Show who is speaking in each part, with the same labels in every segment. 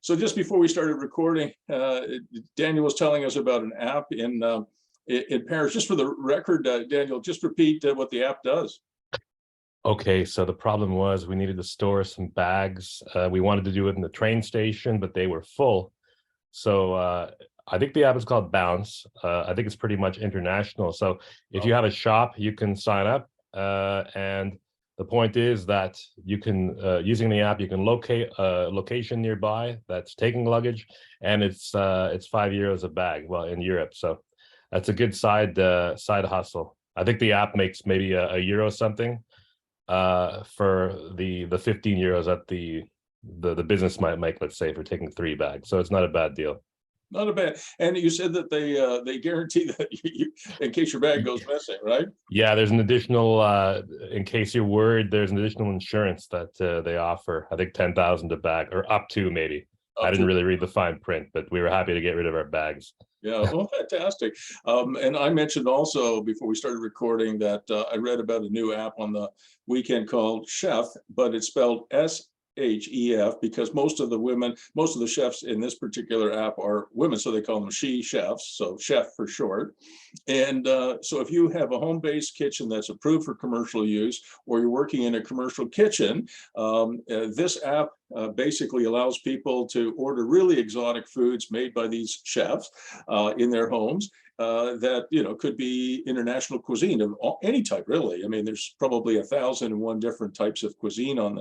Speaker 1: So just before we started recording, Daniel was telling us about an app in Paris. Just for the record, Daniel, just repeat what the app does.
Speaker 2: Okay, so the problem was we needed to store some bags. We wanted to do it in the train station, but they were full. So I think the app is called Bounce. I think it's pretty much international. So if you have a shop, you can sign up. And the point is that you can, using the app, you can locate a location nearby that's taking luggage, and it's €5 a bag. Well, in Europe, so that's a good side hustle. I think the app makes maybe a euro something for the €15 that the business might make, let's say, for taking 3 bags. So it's not a bad deal.
Speaker 1: Not a bad. And you said that they guarantee that you, in case your bag goes missing, right?
Speaker 2: Yeah, there's an additional, in case you're worried, there's an additional insurance that they offer. I think 10,000 a bag, or up to maybe. I didn't really read the fine print, but we were happy to get rid of our bags.
Speaker 1: Yeah, well, fantastic. And I mentioned also before we started recording that I read about a new app on the weekend called Chef, but it's spelled SHEF because most of the chefs in this particular app are women, so they call them she chefs, so chef for short. And so if you have a home-based kitchen that's approved for commercial use, or you're working in a commercial kitchen, this app basically allows people to order really exotic foods made by these chefs in their homes. That could be international cuisine of any type, really. I mean, there's probably 1,001 different types of cuisine on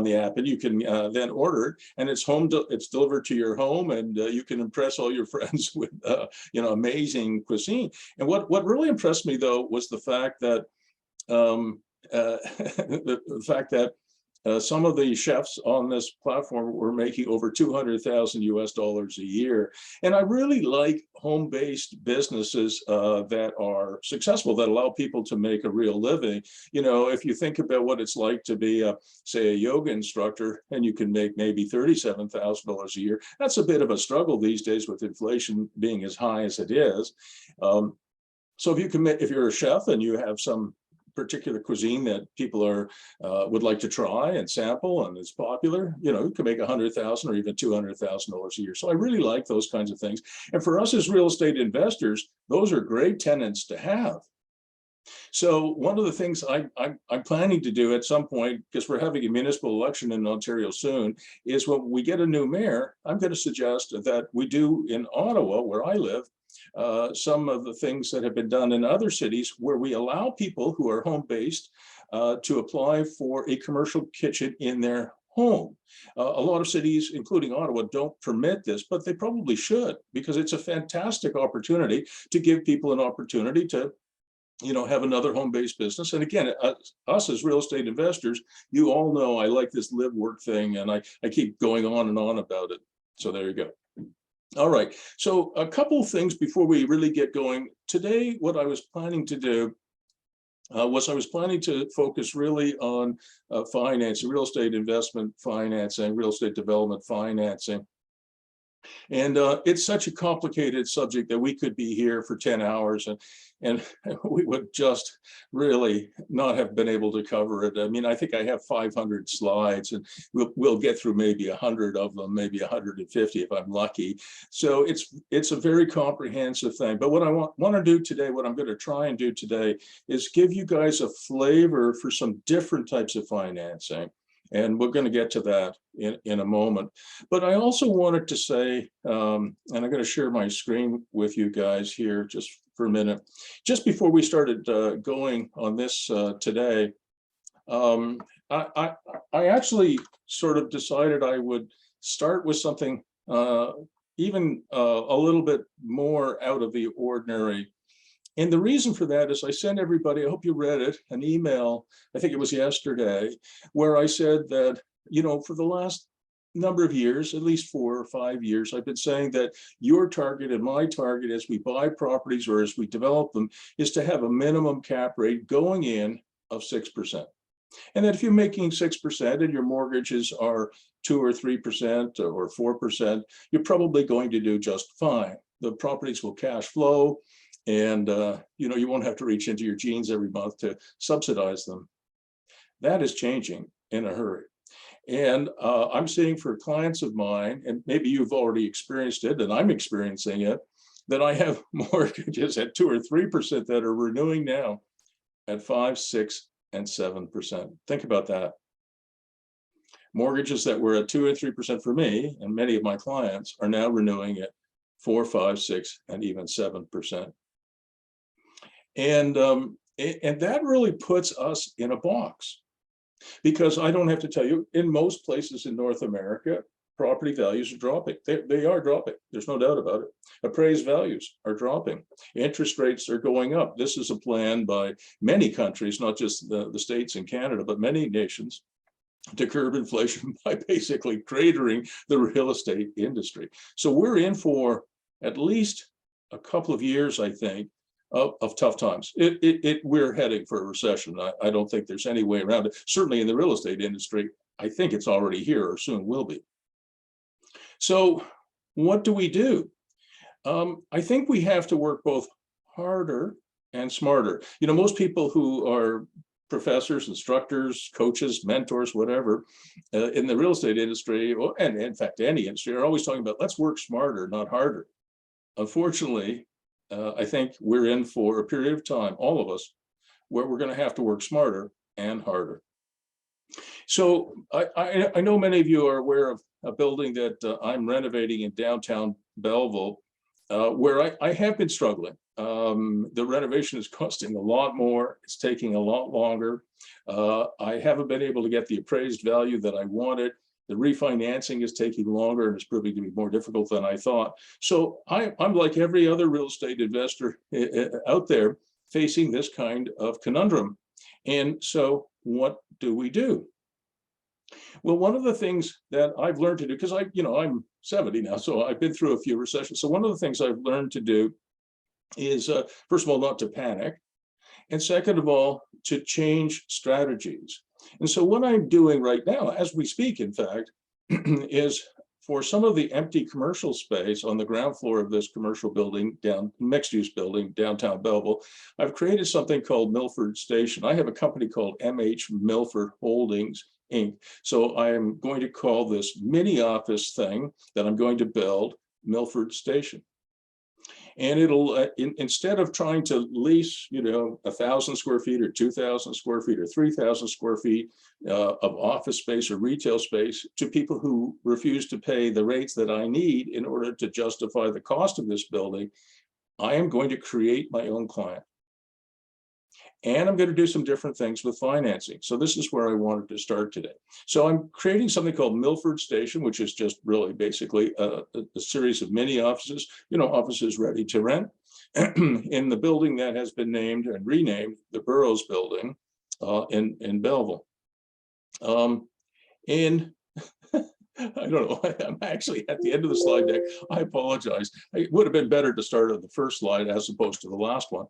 Speaker 1: the app, and you can then order it, and it's delivered to your home, and you can impress all your friends with amazing cuisine. And what really impressed me though was the fact that some of the chefs on this platform were making over $200,000 a year. And I really like home-based businesses that are successful, that allow people to make a real living. If you think about what it's like to be, say, a yoga instructor, and you can make maybe $37,000 a year, that's a bit of a struggle these days with inflation being as high as it is. So if you're a chef and you have some particular cuisine that people would like to try and sample, and it's popular, you can make $100,000 or even $200,000 a year. So I really like those kinds of things. And for us as real estate investors, those are great tenants to have. So one of the things I'm planning to do at some point, because we're having a municipal election in Ontario soon, is when we get a new mayor, I'm going to suggest that we do in Ottawa, where I live, some of the things that have been done in other cities where we allow people who are home-based to apply for a commercial kitchen in their home. A lot of cities, including Ottawa, don't permit this, but they probably should, because it's a fantastic opportunity to give people an opportunity to have another home-based business. And again, us as real estate investors, you all know I like this live work thing, and I keep going on and on about it. So there you go. All right, so a couple of things before we really get going. Today, what I was planning to do was I was planning to focus really on financing, real estate investment financing, real estate development financing. And it's such a complicated subject that we could be here for 10 hours and we would just really not have been able to cover it. I mean, I think I have 500 slides, and we'll get through maybe 100 of them, maybe 150 if I'm lucky. So it's a very comprehensive thing. But what I want to do today, what I'm going to try and do today, is give you guys a flavor for some different types of financing. And we're going to get to that in a moment. But I also wanted to say, and I'm going to share my screen with you guys here just for a minute. Just before we started going on this today, I actually sort of decided I would start with something even a little bit more out of the ordinary. And the reason for that is I sent everybody, I hope you read it, an email, I think it was yesterday, where I said that, for the last number of years, at least 4 or 5 years, I've been saying that your target and my target as we buy properties or as we develop them is to have a minimum cap rate going in of 6%. And that if you're making 6% and your mortgages are 2 or 3% or 4%, you're probably going to do just fine. The properties will cash flow, and you won't have to reach into your jeans every month to subsidize them. That is changing in a hurry. And I'm seeing for clients of mine, and maybe you've already experienced it, and I'm experiencing it, that I have mortgages at 2 or 3% that are renewing now at 5, 6, and 7%. Think about that. Mortgages that were at 2 or 3% for me and many of my clients are now renewing at 4, 5, 6, and even 7%. And that really puts us in a box, because I don't have to tell you, in most places in North America, property values are dropping. They are dropping. There's no doubt about it. Appraised values are dropping. Interest rates are going up. This is a plan by many countries, not just the States and Canada, but many nations, to curb inflation by basically cratering the real estate industry. So we're in for at least a couple of years, I think, of tough times. We're heading for a recession. I don't think there's any way around it. Certainly in the real estate industry, I think it's already here or soon will be. So what do we do? I think we have to work both harder and smarter. You know, most people who are professors, instructors, coaches, mentors, whatever, in the real estate industry, and in fact, any industry, are always talking about, let's work smarter, not harder. Unfortunately, I think we're in for a period of time, all of us, where we're going to have to work smarter and harder. So I know many of you are aware of a building that I'm renovating in downtown Belleville, where I have been struggling. The renovation is costing a lot more. It's taking a lot longer. I haven't been able to get the appraised value that I wanted. The refinancing is taking longer and it's proving to be more difficult than I thought. So I'm like every other real estate investor out there facing this kind of conundrum. And so what do we do? Well, one of the things that I've learned to do, because I'm 70 now, so I've been through a few recessions. So one of the things I've learned to do is, first of all, not to panic. And second of all, to change strategies. And so what I'm doing right now, as we speak, in fact, is for some of the empty commercial space on the ground floor of this commercial building, mixed-use building, downtown Belleville, I've created something called Milford Station. I have a company called MH Milford Holdings, Inc. So I am going to call this mini office thing that I'm going to build Milford Station. And it'll, instead of trying to lease, 1,000 square feet or 2,000 square feet or 3,000 square feet of office space or retail space to people who refuse to pay the rates that I need in order to justify the cost of this building, I am going to create my own client. And I'm going to do some different things with financing. So this is where I wanted to start today. So I'm creating something called Milford Station, which is just really basically a series of mini offices, offices ready to rent in the building that has been named and renamed the Burroughs Building in Belleville. And I don't know, I'm actually at the end of the slide deck. I apologize. It would have been better to start at the first slide as opposed to the last one.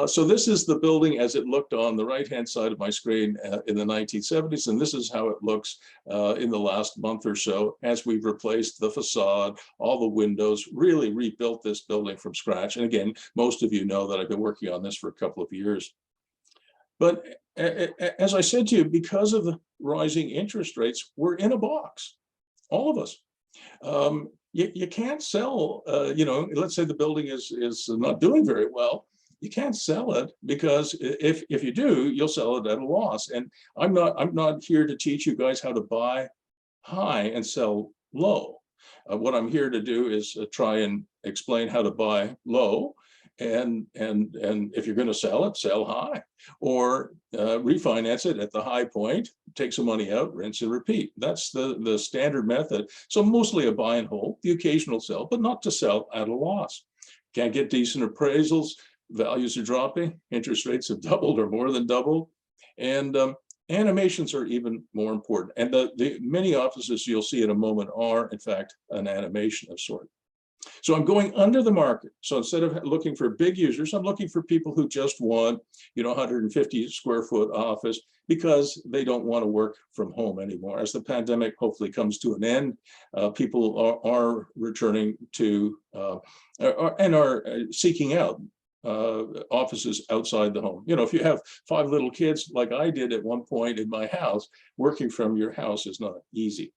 Speaker 1: So this is the building as it looked on the right-hand side of my screen in the 1970s. And this is how it looks in the last month or so as we've replaced the facade, all the windows, really rebuilt this building from scratch. And again, most of you know that I've been working on this for a couple of years. But as I said to you, because of the rising interest rates, we're in a box. All of us. You can't sell, let's say the building is not doing very well. You can't sell it because if you do, you'll sell it at a loss. And I'm not here to teach you guys how to buy high and sell low. What I'm here to do is try and explain how to buy low. And if you're going to sell it, sell high, or refinance it at the high point, take some money out, rinse and repeat. That's the standard method. So mostly a buy and hold, the occasional sell, but not to sell at a loss. Can't get decent appraisals, values are dropping, interest rates have doubled or more than doubled, and animations are even more important. And the many offices you'll see in a moment are, in fact, an animation of sort. So I'm going under the market. So instead of looking for big users, I'm looking for people who just want, 150 square foot office because they don't want to work from home anymore. As the pandemic hopefully comes to an end, people are returning to and are seeking out offices outside the home. You know, if you have 5 little kids, like I did at one point in my house, working from your house is not easy.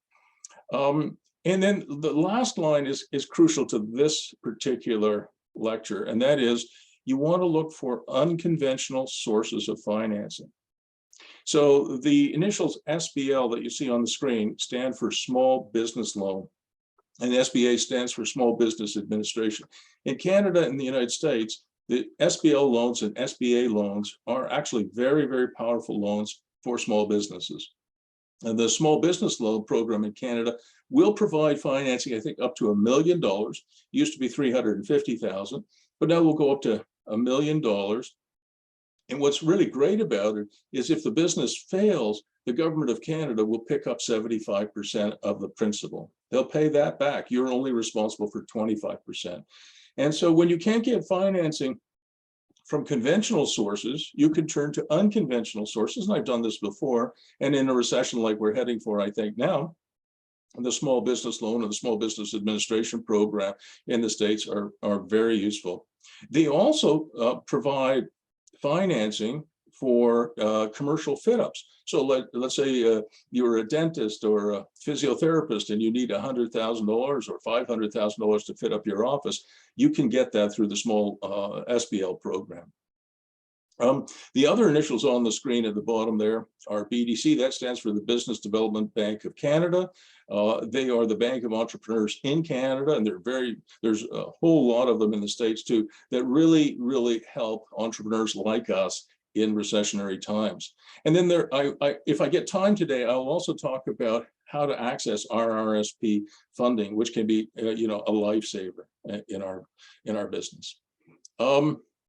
Speaker 1: And then the last line is crucial to this particular lecture, and that is you want to look for unconventional sources of financing. So the initials SBL that you see on the screen stand for Small Business Loan, and SBA stands for Small Business Administration. In Canada and the United States, the SBL loans and SBA loans are actually very, very powerful loans for small businesses. And the Small Business Loan Program in Canada will provide financing, I think, up to $1 million. Used to be 350,000, but now we'll go up to $1 million. And what's really great about it is if the business fails, the government of Canada will pick up 75% of the principal. They'll pay that back. You're only responsible for 25%. And so when you can't get financing from conventional sources, you can turn to unconventional sources. And I've done this before. And in a recession like we're heading for, I think now, the Small Business Loan and the Small Business Administration Program in the States are very useful. They also provide financing for commercial fit-ups. So let's say you're a dentist or a physiotherapist and you need $100,000 or $500,000 to fit up your office. You can get that through the small SBL program. The other initials on the screen at the bottom there are BDC. That stands for the Business Development Bank of Canada. They are the Bank of Entrepreneurs in Canada, and there's a whole lot of them in the States too that really, really help entrepreneurs like us in recessionary times. And then if I get time today, I'll also talk about how to access RRSP funding, which can be a lifesaver in our business.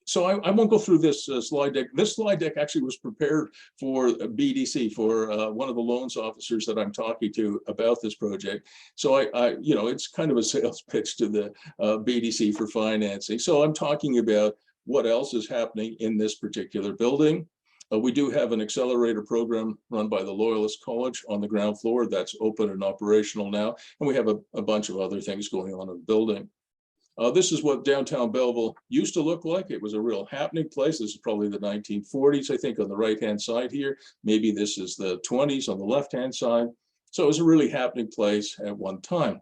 Speaker 1: So I won't go through this slide deck. This slide deck actually was prepared for BDC, for one of the loans officers that I'm talking to about this project. So it's kind of a sales pitch to the BDC for financing. So I'm talking about what else is happening in this particular building. We do have an accelerator program run by the Loyalist College on the ground floor that's open and operational now. And we have a bunch of other things going on in the building. This is what downtown Belleville used to look like. It was a real happening place. This is probably the 1940s, I think, on the right-hand side here. Maybe this is the 20s on the left-hand side. So it was a really happening place at one time.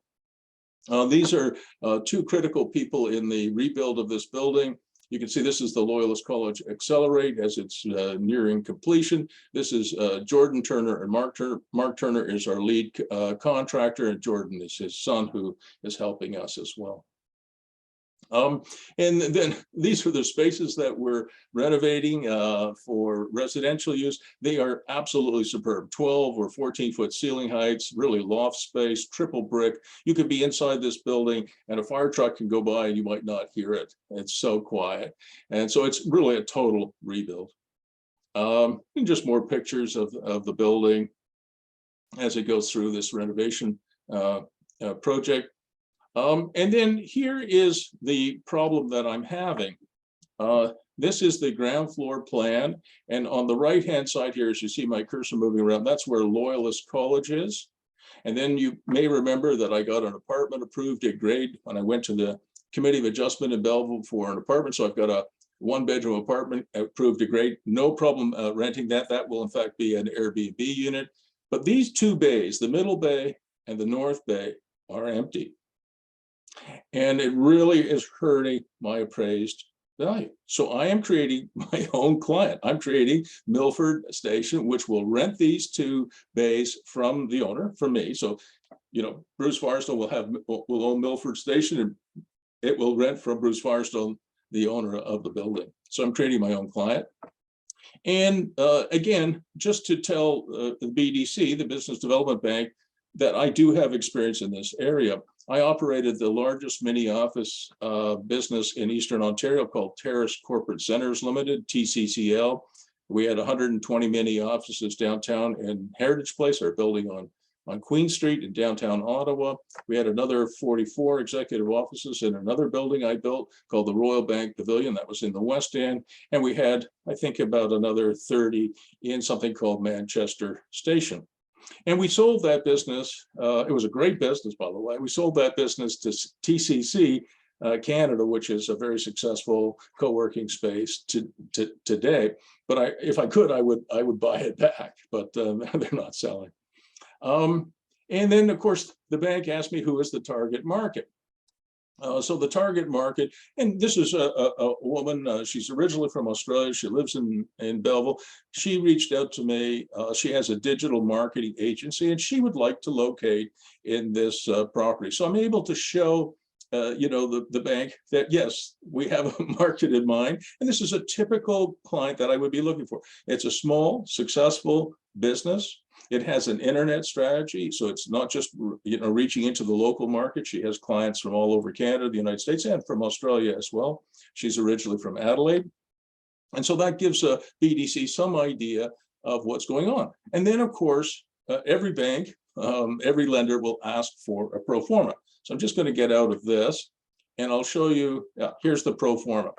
Speaker 1: These are 2 critical people in the rebuild of this building. You can see this is the Loyalist College Accelerate as it's nearing completion. This is Jordan Turner and Mark Turner. Mark Turner is our lead contractor, and Jordan is his son who is helping us as well. And then these are the spaces that we're renovating for residential use. They are absolutely superb. 12 or 14-foot ceiling heights, really loft space, triple brick. You could be inside this building and a fire truck can go by and you might not hear it. It's so quiet. And so it's really a total rebuild. And just more pictures of the building as it goes through this renovation project. And then here is the problem that I'm having. This is the ground floor plan. And on the right-hand side here, as you see my cursor moving around, that's where Loyalist College is. And then you may remember that I got an apartment approved at grade when I went to the Committee of Adjustment in Belleville for an apartment. So I've got a 1-bedroom apartment approved to grade. No problem renting that. That will in fact be an Airbnb unit. But these 2 bays, the middle bay and the north bay, are empty. And it really is hurting my appraised value. So I am creating my own client. I'm creating Milford Station, which will rent these 2 bays from the owner, from me. So, Bruce Firestone will own Milford Station, and it will rent from Bruce Firestone, the owner of the building. So I'm creating my own client. And again, just to tell the BDC, the Business Development Bank, that I do have experience in this area. I operated the largest mini office business in Eastern Ontario called Terrace Corporate Centers Limited, TCCL. We had 120 mini offices downtown in Heritage Place, our building on Queen Street in downtown Ottawa. We had another 44 executive offices in another building I built called the Royal Bank Pavilion. That was in the West End. And we had, I think, about another 30 in something called Manchester Station. And we sold that business. It was a great business, by the way. We sold that business to TCC Canada, which is a very successful co-working space today. But if I could, I would buy it back, but they're not selling. And then, of course, the bank asked me who is the target market. So the target market, and this is a woman, she's originally from Australia, she lives in Belleville. She reached out to me, she has a digital marketing agency, and she would like to locate in this property. So I'm able to show the bank that, yes, we have a market in mind, and this is a typical client that I would be looking for. It's a small, successful business. It has an internet strategy, so it's not just reaching into the local market. She has clients from all over Canada, the United States, and from Australia as well. She's originally from Adelaide, and so that gives a BDC some idea of what's going on. And then, of course, every bank, every lender will ask for a pro forma. So I'm just going to get out of this, and I'll show you. Here's the pro forma.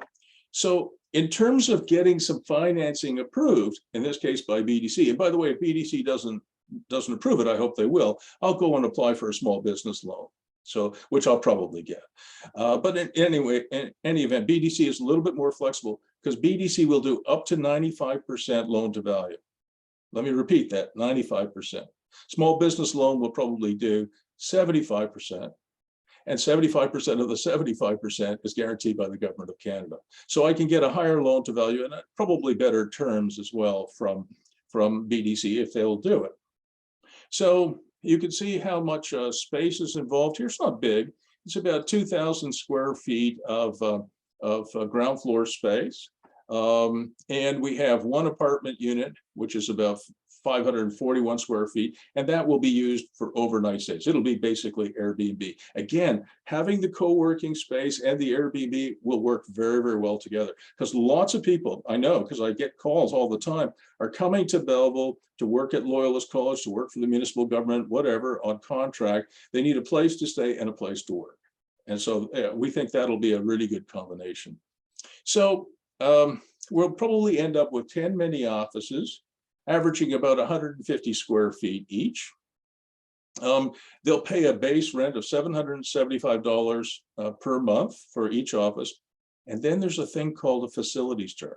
Speaker 1: So in terms of getting some financing approved, in this case by BDC, and by the way, if BDC doesn't approve it, I hope they will, I'll go and apply for a small business loan, so which I'll probably get. But in any event, BDC is a little bit more flexible because BDC will do up to 95% loan to value. Let me repeat that, 95%. Small business loan will probably do 75%. And 75% of the 75% is guaranteed by the government of Canada. So I can get a higher loan to value and probably better terms as well from BDC if they'll do it. So you can see how much space is involved here. It's not big. It's about 2,000 square feet of ground floor space. And we have one apartment unit, which is about 541 square feet, and that will be used for overnight stays. It'll be basically Airbnb. Again, having the co-working space and the Airbnb will work very, very well together, because lots of people, I know, because I get calls all the time, are coming to Belleville to work at Loyalist College, to work for the municipal government, whatever, on contract. They need a place to stay and a place to work. And so we think that'll be a really good combination. So we'll probably end up with 10 mini offices, averaging about 150 square feet each. They'll pay a base rent of $775 per month for each office. And then there's a thing called a facilities charge.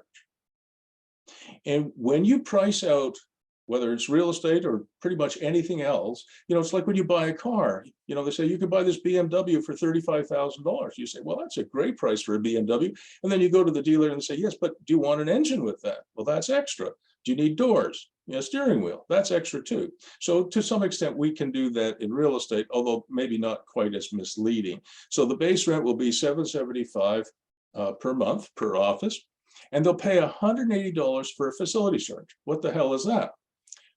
Speaker 1: And when you price out, whether it's real estate or pretty much anything else, it's like when you buy a car, they say you can buy this BMW for $35,000. You say, well, that's a great price for a BMW. And then you go to the dealer and say, yes, but do you want an engine with that? Well, that's extra. Do you need doors? Steering wheel, that's extra too. So to some extent, we can do that in real estate, although maybe not quite as misleading. So the base rent will be $775 per month per office, and they'll pay $180 for a facility charge. What the hell is that?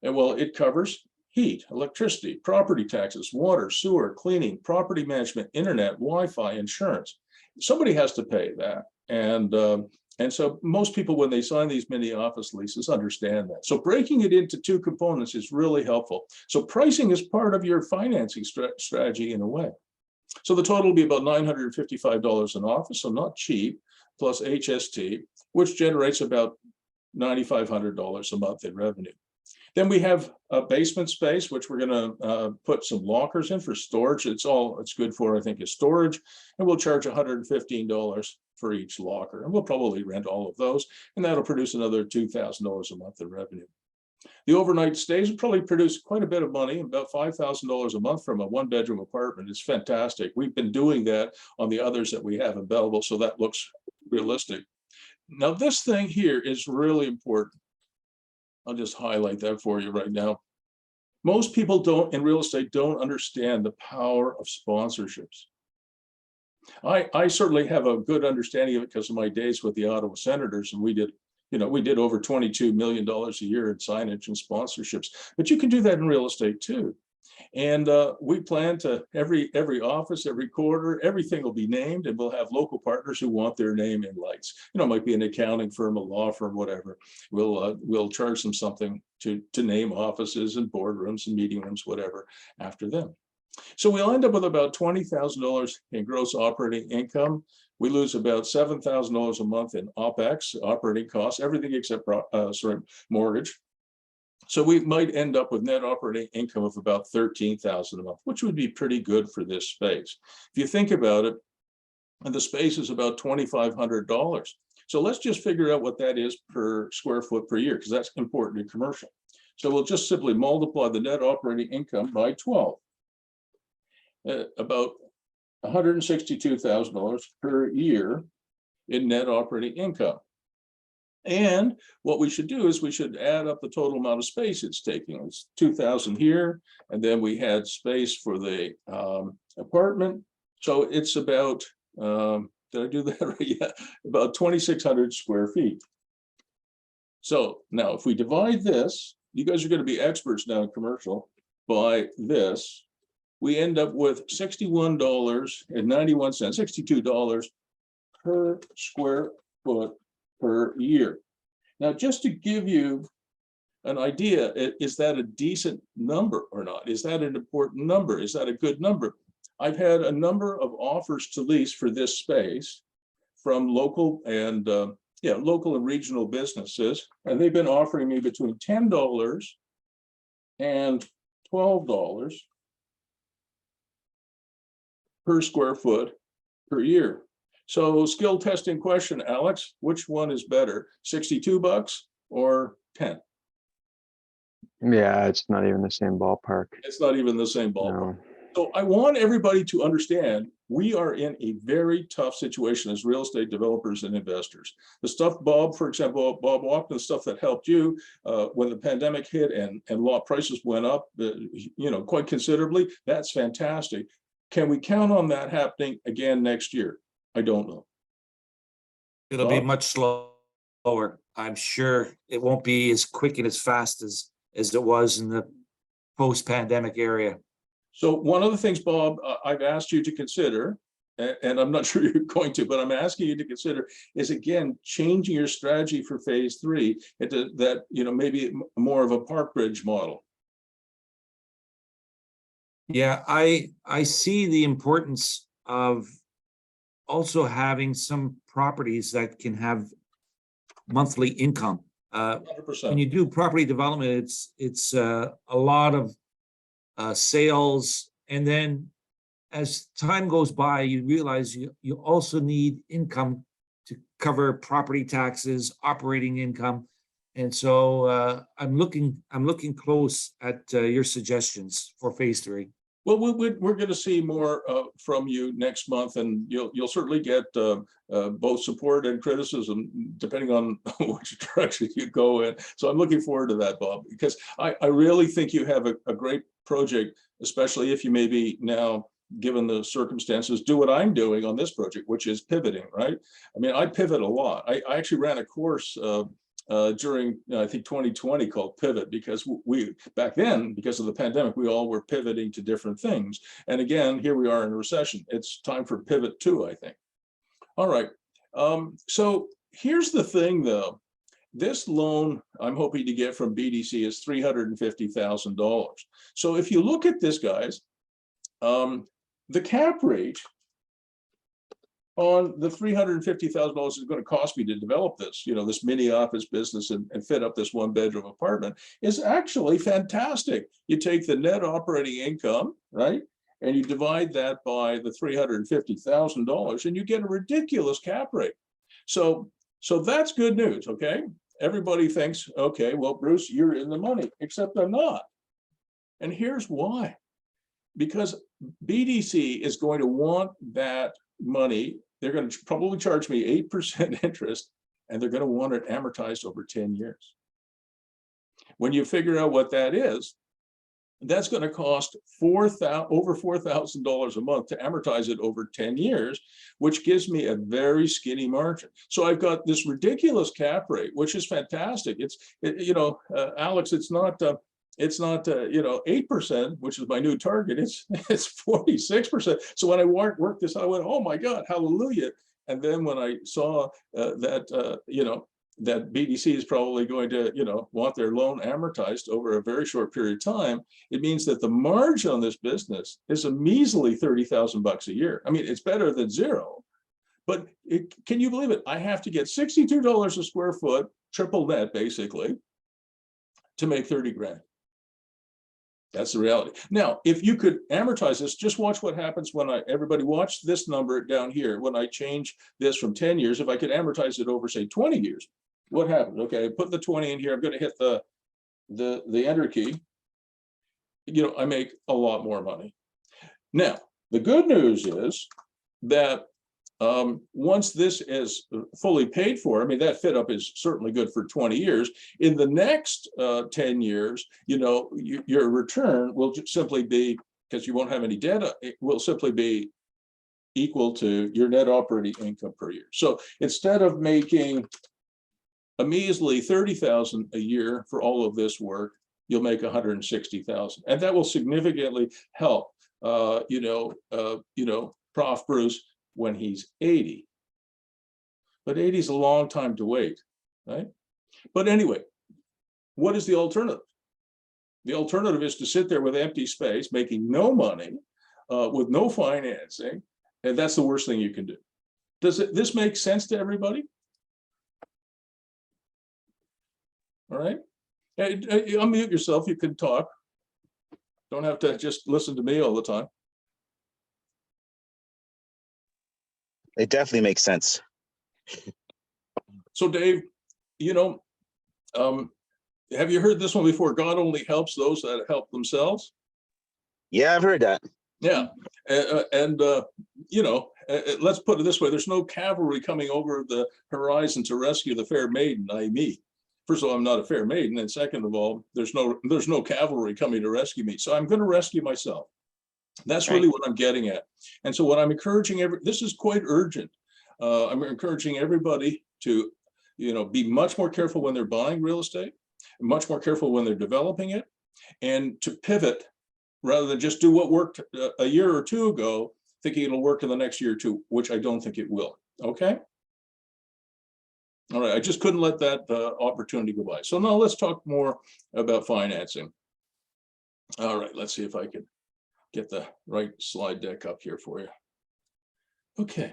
Speaker 1: And well, it covers heat, electricity, property taxes, water, sewer, cleaning, property management, internet, Wi-Fi, insurance. Somebody has to pay that. And so most people, when they sign these mini office leases, understand that. So breaking it into two components is really helpful. So pricing is part of your financing strategy in a way. So the total will be about $955 an office, so not cheap, plus HST, which generates about $9,500 a month in revenue. Then we have a basement space, which we're going to put some lockers in for storage. It's good for, I think, is storage, and we'll charge $115 for each locker, and we'll probably rent all of those, and that'll produce another $2,000 a month in revenue. The overnight stays will probably produce quite a bit of money, about $5,000 a month from a one-bedroom apartment. It's fantastic. We've been doing that on the others that we have in Belleville, so that looks realistic. Now, this thing here is really important. I'll just highlight that for you right now. Most people in real estate don't understand the power of sponsorships. I certainly have a good understanding of it because of my days with the Ottawa Senators, and we did over $22 million a year in signage and sponsorships. But you can do that in real estate too. And we plan to, every office, every quarter, everything will be named, and we'll have local partners who want their name in lights. It might be an accounting firm, a law firm, whatever. We'll charge them something to name offices and boardrooms and meeting rooms, whatever, after them. So we'll end up with about $20,000 in gross operating income. We lose about $7,000 a month in OPEX, operating costs, everything except mortgage. So we might end up with net operating income of about $13,000 a month, which would be pretty good for this space. If you think about it, and the space is about $2,500. So let's just figure out what that is per square foot per year, because that's important in commercial. So we'll just simply multiply the net operating income by 12, about $162,000 per year in net operating income. And what we should do is we should add up the total amount of space it's taking. It's 2,000 here, and then we had space for the apartment. So it's about, did I do that right? Yeah, about 2,600 square feet. So now if we divide this, you guys are going to be experts now in commercial, by this, we end up with $61.91, $62 per square foot per year. Now, just to give you an idea, is that a decent number or not? Is that an important number? Is that a good number? I've had a number of offers to lease for this space from local and local and regional businesses, and they've been offering me between $10 and $12 per square foot per year. So skill testing question, Alex, which one is better, $62 or 10?
Speaker 3: Yeah, it's not even the same ballpark.
Speaker 1: It's not even the same ballpark.
Speaker 3: No.
Speaker 1: So I want everybody to understand we are in a very tough situation as real estate developers and investors. The stuff, Bob, for example, Bob Walkman, the stuff that helped you when the pandemic hit and lot prices went up, quite considerably, that's fantastic. Can we count on that happening again next year? I don't know.
Speaker 4: It'll be much slower. I'm sure it won't be as quick and as fast as it was in the post-pandemic area.
Speaker 1: So one of the things, Bob, I've asked you to consider, and I'm not sure you're going to, but I'm asking you to consider, is again changing your strategy for phase 3 into that, maybe more of a park bridge model.
Speaker 4: Yeah, I see the importance of also having some properties that can have monthly income.
Speaker 1: 100%.
Speaker 4: When you do property development, it's a lot of sales, and then as time goes by, you realize you also need income to cover property taxes, operating income, and so I'm looking close at your suggestions for phase 3.
Speaker 1: Well, we're going to see more from you next month, and you'll certainly get both support and criticism depending on which direction you go in. So I'm looking forward to that, Bob, because I really think you have a great project, especially if you maybe now, given the circumstances, do what I'm doing on this project, which is pivoting, right? I mean, I pivot a lot. I actually ran a course during, I think, 2020 called Pivot, because we, back then, because of the pandemic, we all were pivoting to different things. And again, here we are in a recession. It's time for pivot too, I think. All right. So here's the thing, though. This loan I'm hoping to get from BDC is $350,000. So if you look at this, guys, the cap rate on the $350,000 is going to cost me to develop this, this mini office business and fit up this 1-bedroom apartment is actually fantastic. You take the net operating income, right? And you divide that by the $350,000 and you get a ridiculous cap rate. So that's good news, okay? Everybody thinks, okay, well, Bruce, you're in the money, except I'm not. And here's why. Because BDC is going to want that money. They're going to probably charge me 8% interest, and they're going to want it amortized over 10 years. When you figure out what that is, that's going to cost over $4,000 a month to amortize it over 10 years, which gives me a very skinny margin. So I've got this ridiculous cap rate, which is fantastic. Alex, it's not 8%, which is my new target. It's 46%. So when I worked this, I went, oh my God, hallelujah. And then when I saw that BDC is probably going to, want their loan amortized over a very short period of time, it means that the margin on this business is a measly $30,000 a year. I mean, it's better than zero, but can you believe it? I have to get $62 a square foot, triple net basically, to make 30 grand. That's the reality. Now, if you could amortize this, just watch what happens when everybody watch this number down here. When I change this from 10 years, if I could amortize it over, say, 20 years, what happens? Okay, I put the 20 in here. I'm going to hit the enter key. You know, I make a lot more money. Now, the good news is that once this is fully paid for, I mean, that fit up is certainly good for 20 years. In the next 10 years, you know, your return will simply be, because you won't have any debt, it will simply be equal to your net operating income per year. So instead of making a measly 30,000 a year for all of this work, you'll make 160,000, and that will significantly help. Prof. Bruce, when he's 80. But 80 is a long time to wait, right? But anyway, what is the alternative? The alternative is to sit there with empty space, making no money, with no financing, and that's the worst thing you can do. Does this make sense to everybody? All right. Unmute yourself, you can talk. Don't have to just listen to me all the time.
Speaker 5: It definitely makes sense.
Speaker 1: So Dave, you know, have you heard this one before? God only helps those that help themselves.
Speaker 5: Yeah, I've heard that.
Speaker 1: Yeah, let's put it this way: there's no cavalry coming over the horizon to rescue the fair maiden, i.e. me. First of all, I'm not a fair maiden, and second of all, there's no cavalry coming to rescue me. So I'm going to rescue myself. That's really what I'm getting at. And so what I'm encouraging this is quite urgent. I'm encouraging everybody to, be much more careful when they're buying real estate, much more careful when they're developing it, and to pivot rather than just do what worked a year or two ago, thinking it'll work in the next year or two, which I don't think it will. Okay. All right. I just couldn't let that opportunity go by. So now let's talk more about financing. All right. Let's see if I can get the right slide deck up here for you. Okay.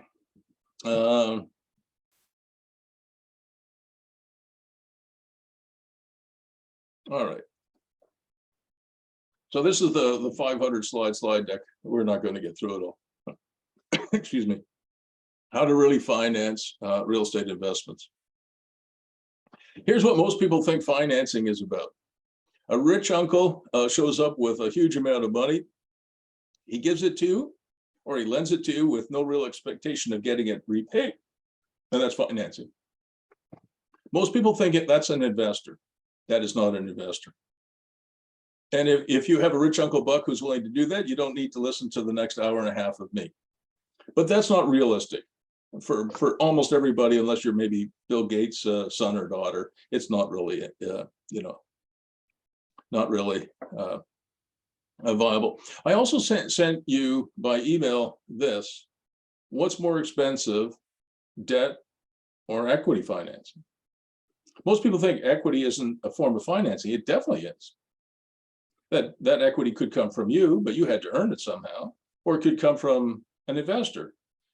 Speaker 1: All right. So this is the 500 slide deck. We're not going to get through it all. Excuse me. How to really finance real estate investments. Here's what most people think financing is about. A rich uncle shows up with a huge amount of money. He gives it to you, or he lends it to you with no real expectation of getting it repaid. And that's financing. Most people think that's an investor. That is not an investor. And if you have a rich Uncle Buck who's willing to do that, you don't need to listen to the next hour and a half of me. But that's not realistic for almost everybody, unless you're maybe Bill Gates' son or daughter. It's not really, not really viable. I also sent you by email this. What's more expensive, debt or equity financing? Most people think equity isn't a form of financing. It definitely is. That equity could come from you, but you had to earn it somehow, or it could come from an investor.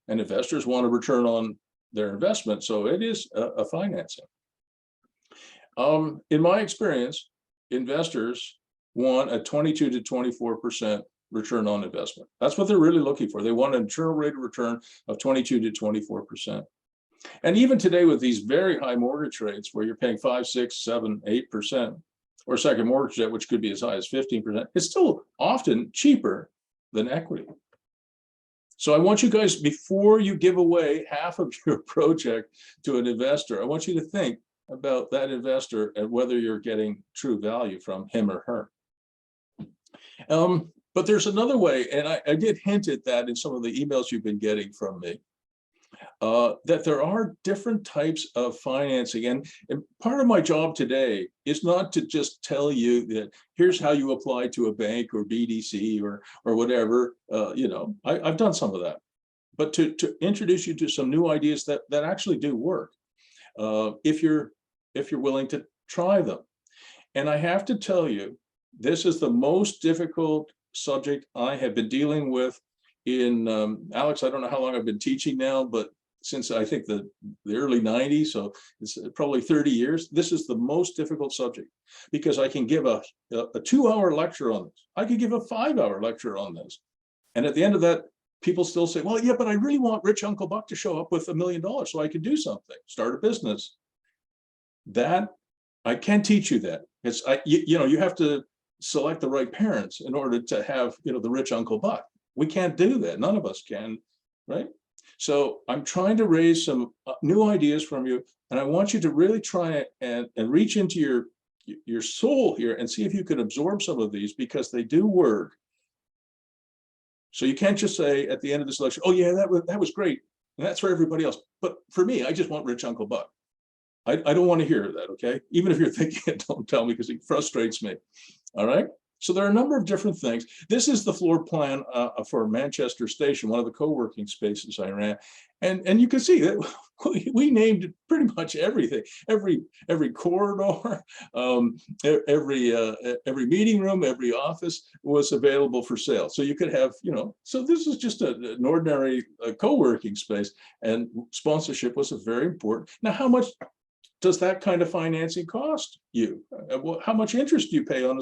Speaker 1: And investors want a return on their investment, so it is a financing. In my experience, investors want a 22 to 24% return on investment. That's what they're really looking for. They want an internal rate of return of 22 to 24%. And even today, with these very high mortgage rates where you're paying 5, 6, 7, 8%, or second mortgage debt, which could be as high as 15%, it's still often cheaper than equity. So I want you guys, before you give away half of your project to an investor, I want you to think about that investor and whether you're getting true value from him or her. But there's another way, and I did hint at that in some of the emails you've been getting from me, that there are different types of financing. And part of my job today is not to just tell you that here's how you apply to a bank or BDC or whatever. I've done some of that, but to introduce you to some new ideas that actually do work, if you're willing to try them. And I have to tell you, this is the most difficult subject I have been dealing with in, Alex, I don't know how long I've been teaching now, but since I think the early 90s, so it's probably 30 years. This is the most difficult subject because I can give a 2-hour lecture on this. I could give a 5-hour lecture on this. And at the end of that, people still say, well, yeah, but I really want rich Uncle Buck to show up with $1 million so I could do something, start a business. That, I can't teach you that. You have to select the right parents in order to have, the rich Uncle Buck. We can't do that. None of us can, right? So I'm trying to raise some new ideas from you, and I want you to really try and reach into your soul here and see if you can absorb some of these, because they do work. So you can't just say at the end of this lecture, oh yeah, that was great, and that's for everybody else. But for me, I just want rich Uncle Buck. I don't want to hear that, okay? Even if you're thinking it, don't tell me, because it frustrates me. All right. So there are a number of different things. This is the floor plan for Manchester Station, one of the co-working spaces I ran. And you can see that we named pretty much everything, every corridor, every meeting room, every office was available for sale. So you could have, so this is just an ordinary co-working space, and sponsorship was very important. Now, how much does that kind of financing cost you? How much interest do you pay on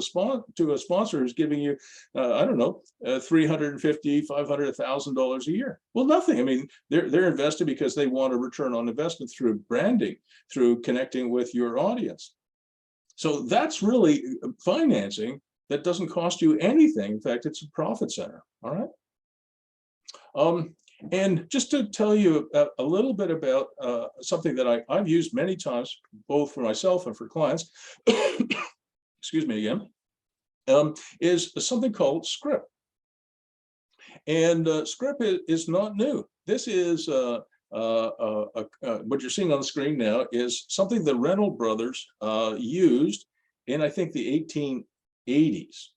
Speaker 1: to a sponsor who's giving you, I don't know, $350,000, $500,000 a year? Well, nothing. I mean, they're invested because they want a return on investment through branding, through connecting with your audience. So that's really financing that doesn't cost you anything. In fact, it's a profit center. All right. And just to tell you a little bit about something that I've used many times, both for myself and for clients, excuse me again, is something called script. And script is not new. This is what you're seeing on the screen now is something the Reynolds brothers used in, I think, the 1880s.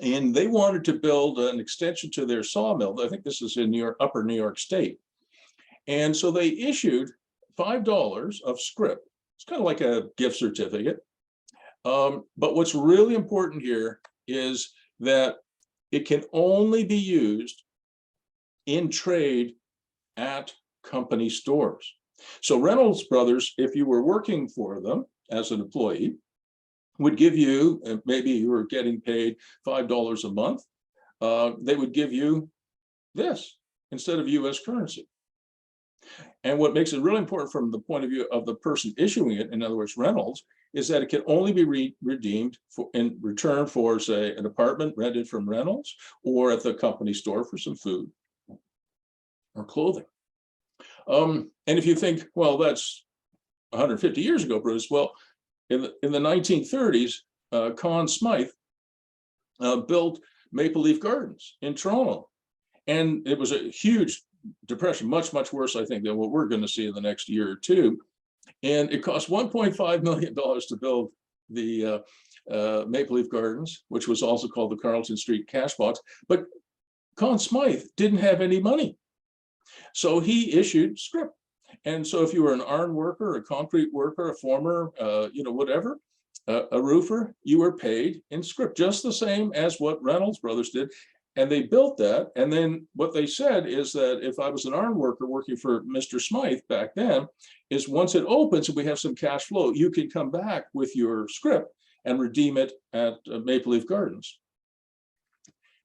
Speaker 1: And they wanted to build an extension to their sawmill. I think this is in upper New York State. And so they issued $5 of scrip. It's kind of like a gift certificate. But what's really important here is that it can only be used in trade at company stores. So Reynolds Brothers, if you were working for them as an employee, would give you, maybe you were getting paid $5 a month, they would give you this instead of US currency. And what makes it really important from the point of view of the person issuing it, in other words, Reynolds, is that it can only be redeemed in return for, say, an apartment rented from Reynolds, or at the company store for some food or clothing. And if you think, well, that's 150 years ago, Bruce, well, in the 1930s, Conn Smythe built Maple Leaf Gardens in Toronto. And it was a huge depression, much, much worse, I think, than what we're going to see in the next year or two. And it cost $1.5 million to build the Maple Leaf Gardens, which was also called the Carlton Street Cash Box. But Conn Smythe didn't have any money. So he issued scrip. And so if you were an iron worker, a concrete worker, a former, whatever, a roofer, you were paid in scrip, just the same as what Reynolds Brothers did. And they built that. And then what they said is that if I was an iron worker working for Mr. Smythe back then, is once it opens and we have some cash flow, you can come back with your scrip and redeem it at Maple Leaf Gardens.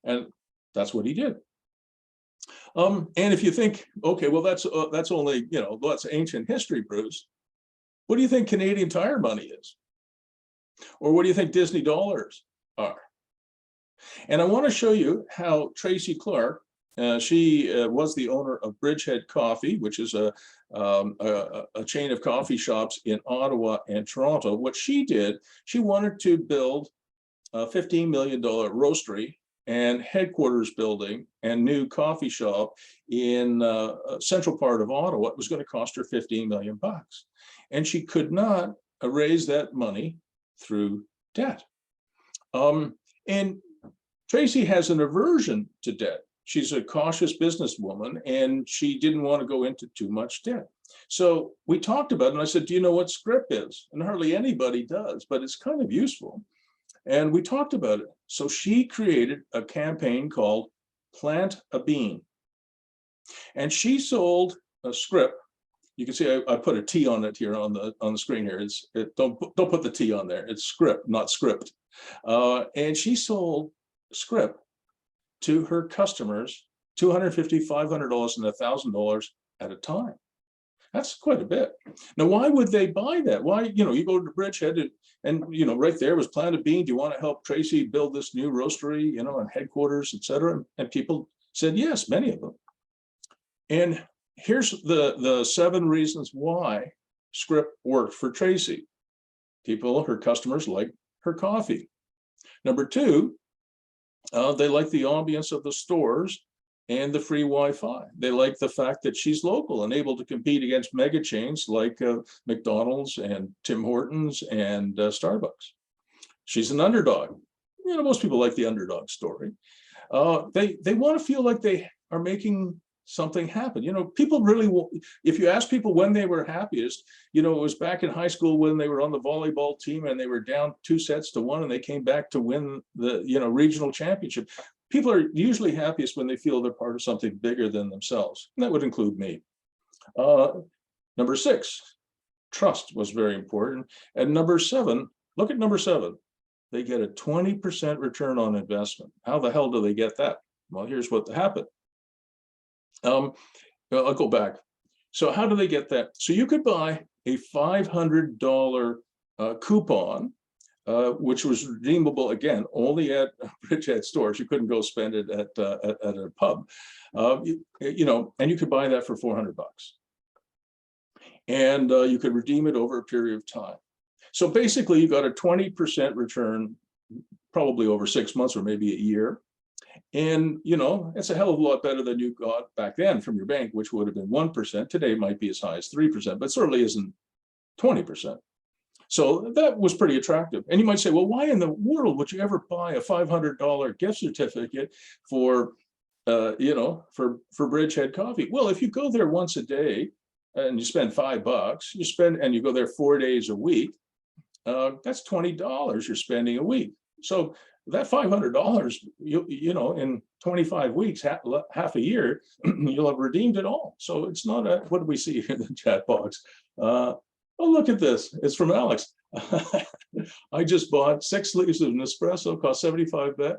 Speaker 1: And that's what he did. And if you think, okay, well, that's only, that's ancient history, Bruce. What do you think Canadian Tire money is? Or what do you think Disney dollars are? And I want to show you how Tracy Clark, she was the owner of Bridgehead Coffee, which is a chain of coffee shops in Ottawa and Toronto. What she did, she wanted to build a $15 million roastery and headquarters building and new coffee shop in a central part of Ottawa. It was going to cost her $15 million. And she could not raise that money through debt. And Tracy has an aversion to debt. She's a cautious businesswoman, and she didn't want to go into too much debt. So we talked about it, and I said, do you know what scrip is? And hardly anybody does, but it's kind of useful. And we talked about it. So she created a campaign called Plant a Bean. And she sold script. You can see I put a T on it here on the screen here. Don't put the T on there. It's script, not script. And she sold script to her customers $250, $500, and $1,000 at a time. That's quite a bit. Now, why would they buy that? Why, you go to Bridgehead and right there was planted bean. Do you want to help Tracy build this new roastery, and headquarters, et cetera? And people said yes, many of them. And here's the 7 reasons why script worked for Tracy. Her customers like her coffee. Number 2, they like the ambience of the stores and the free Wi-Fi. They like the fact that she's local and able to compete against mega chains like McDonald's and Tim Hortons and Starbucks. She's an underdog. Most people like the underdog story. They want to feel like they are making something happen. People really, if you ask people when they were happiest, it was back in high school when they were on the volleyball team and they were down 2-1 and they came back to win the, regional championship. People are usually happiest when they feel they're part of something bigger than themselves. And that would include me. Number 6, trust was very important. And number 7, look at number 7. They get a 20% return on investment. How the hell do they get that? Well, here's what happened. I'll go back. So how do they get that? So you could buy a $500 coupon, which was redeemable again only at Bridgehead stores. You couldn't go spend it at a pub, and you could buy that for $400, and you could redeem it over a period of time. So basically, you got a 20% return, probably over 6 months or maybe a year. And, it's a hell of a lot better than you got back then from your bank, which would have been 1%. Today it might be as high as 3%, but certainly isn't 20%. So that was pretty attractive. And you might say, well, why in the world would you ever buy a $500 gift certificate for, for Bridgehead Coffee? Well, if you go there once a day and you spend $5, and you go there 4 days a week, that's $20 you're spending a week. So that $500, in 25 weeks, half a year, you'll have redeemed it all. So it's not what do we see here in the chat box? Oh, look at this. It's from Alex. I just bought 6 liters of Nespresso, cost $75.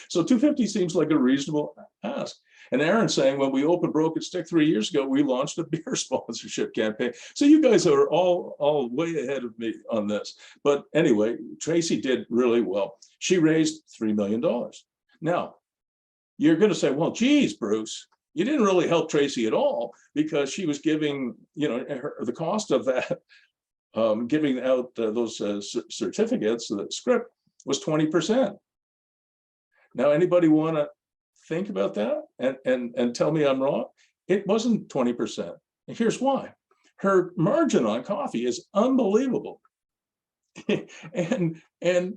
Speaker 1: So $250 seems like a reasonable ask. And Aaron saying, when we opened Broken Stick 3 years ago, we launched a beer sponsorship campaign. So you guys are all way ahead of me on this. But anyway, Tracy did really well. She raised $3 million. Now, you're going to say, well, geez, Bruce, you didn't really help Tracy at all because she was giving, the cost of that, giving out those certificates, the script was 20%. Now, anybody want to think about that and tell me I'm wrong? It wasn't 20%. And here's why. Her margin on coffee is unbelievable. and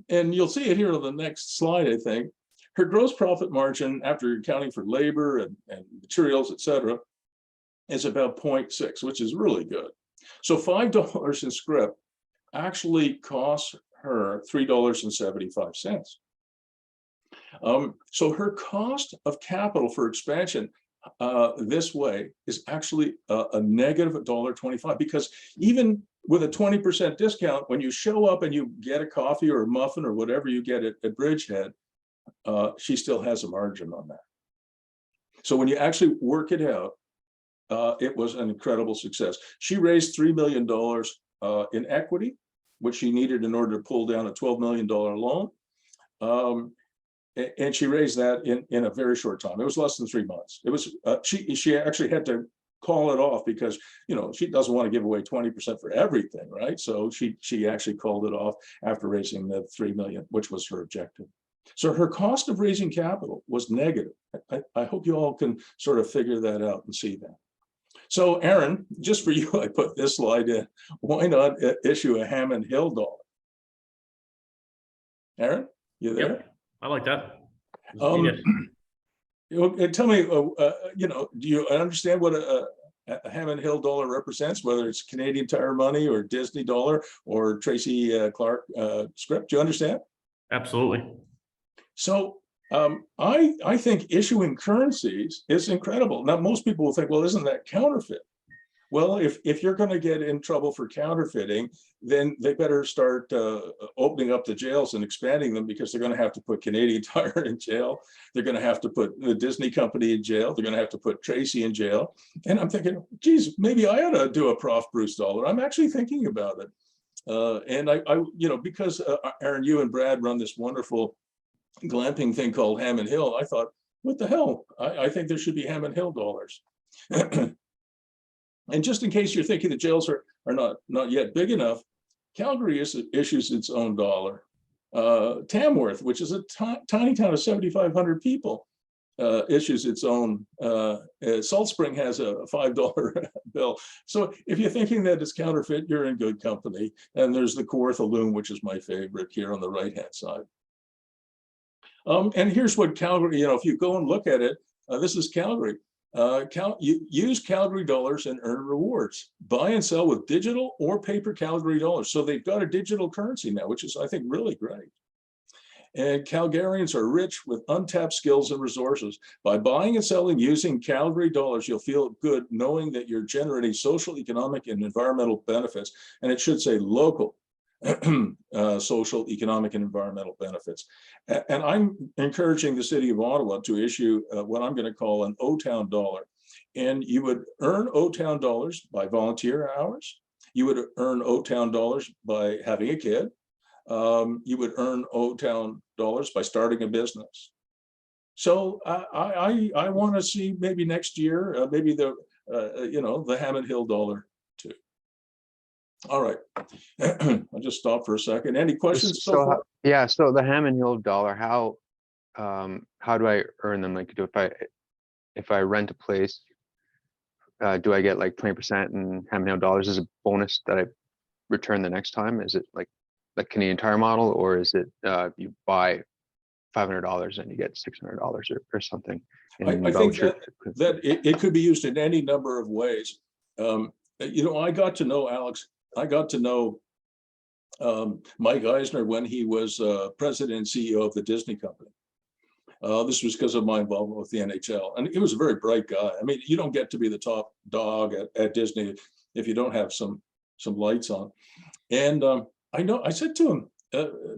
Speaker 1: you'll see it here on the next slide, I think. Her gross profit margin after accounting for labor and materials, et cetera, is about 0.6, which is really good. So $5 in script actually costs her $3.75. So her cost of capital for expansion this way is actually a negative $1.25, because even with a 20% discount, when you show up and you get a coffee or a muffin or whatever you get at Bridgehead, she still has a margin on that. So when you actually work it out, it was an incredible success. She raised $3 million in equity, which she needed in order to pull down a $12 million loan. And she raised that in a very short time. It was less than 3 months. It was she actually had to call it off because she doesn't want to give away 20% for everything, right? So she actually called it off after raising the $3 million, which was her objective. So her cost of raising capital was negative. I hope you all can sort of figure that out and see that. So Aaron, just for you, I put this slide in. Why not issue a Hammond Hill dollar? Aaron, you there?
Speaker 6: Yep, I like that.
Speaker 1: Tell me, do you understand what a Hammond Hill dollar represents, whether it's Canadian Tire money or Disney dollar or Tracy Clark script? Do you understand?
Speaker 6: Absolutely.
Speaker 1: So I think issuing currencies is incredible. Now, most people will think, well, isn't that counterfeit? Well, if you're going to get in trouble for counterfeiting, then they better start opening up the jails and expanding them, because they're going to have to put Canadian Tire in jail. They're going to have to put the Disney company in jail. They're going to have to put Tracy in jail. And I'm thinking, geez, maybe I ought to do a Prof. Bruce dollar. I'm actually thinking about it. And I because Aaron, you and Brad run this wonderful glamping thing called Hammond Hill, I thought, what the hell? I think there should be Hammond Hill dollars. And just in case you're thinking the jails are not yet big enough, Calgary issues its own dollar. Tamworth, which is a tiny town of 7,500 people, issues its own. Salt Spring has a $5 bill. So if you're thinking that it's counterfeit, you're in good company. And there's the Kawartha Loom, which is my favorite, here on the right-hand side. And here's what Calgary, if you go and look at it, this is Calgary. Use Calgary dollars and earn rewards. Buy and sell with digital or paper Calgary dollars. So they've got a digital currency now, which is, I think, really great. And Calgarians are rich with untapped skills and resources. By buying and selling using Calgary dollars, you'll feel good knowing that you're generating social, economic, and environmental benefits. And it should say local social, economic, and environmental benefits. And I'm encouraging the city of Ottawa to issue what I'm going to call an O-Town dollar. And you would earn O-Town dollars by volunteer hours. You would earn O-Town dollars by having a kid. You would earn O-Town dollars by starting a business. So I want to see maybe next year, maybe the Hammond Hill dollar too. All right, I'll just stop for a second. Any questions?
Speaker 3: So yeah, so the Hammond Hill dollar, how do I earn them? Like, if I rent a place, do I get like 20% in Hammond Hill dollars as a bonus that I return the next time? Is it like Canadian Tire model, or is it you buy $500 and you get $600 or something?
Speaker 1: I think that it could be used in any number of ways. I got to know Alex. I got to know Mike Eisner when he was president and CEO of the Disney company. This was because of my involvement with the NHL. And he was a very bright guy. I mean, you don't get to be the top dog at Disney if you don't have some lights on. And I said to him,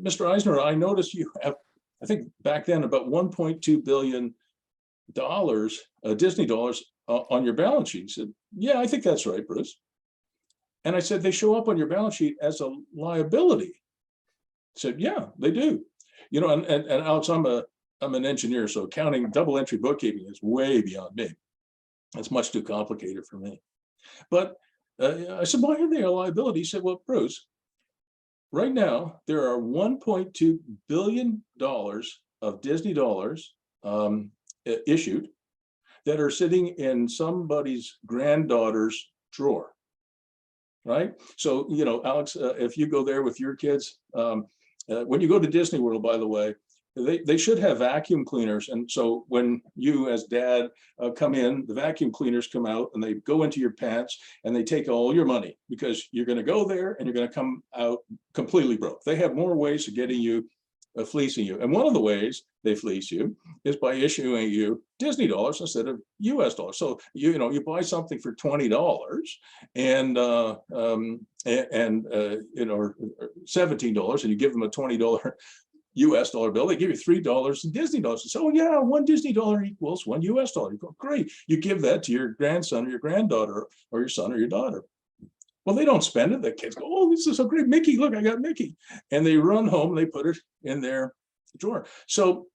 Speaker 1: Mr. Eisner, I noticed you have, I think back then, about $1.2 billion Disney dollars on your balance sheet. He said, yeah, I think that's right, Bruce. And I said, they show up on your balance sheet as a liability. He said, yeah, they do. And Alex, I'm an engineer, so accounting, double entry bookkeeping is way beyond me. It's much too complicated for me. But I said, why are they a liability? He said, well, Bruce, right now, there are $1.2 billion of Disney dollars issued that are sitting in somebody's granddaughter's drawer, right? So, Alex, if you go there with your kids, when you go to Disney World, by the way, they should have vacuum cleaners. And so when you as dad come in, the vacuum cleaners come out and they go into your pants and they take all your money, because you're going to go there and you're going to come out completely broke. They have more ways of getting you, fleecing you. And one of the ways they fleece you is by issuing you Disney dollars instead of US dollars. So, you buy something for $20 and $17 and you give them a $20 US dollar bill, they give you $3 in Disney dollars. So yeah, one Disney dollar equals one US dollar. You go, great. You give that to your grandson or your granddaughter or your son or your daughter. Well, they don't spend it. The kids go, oh, this is so great. Mickey, look, I got Mickey. And they run home and they put it in their drawer. So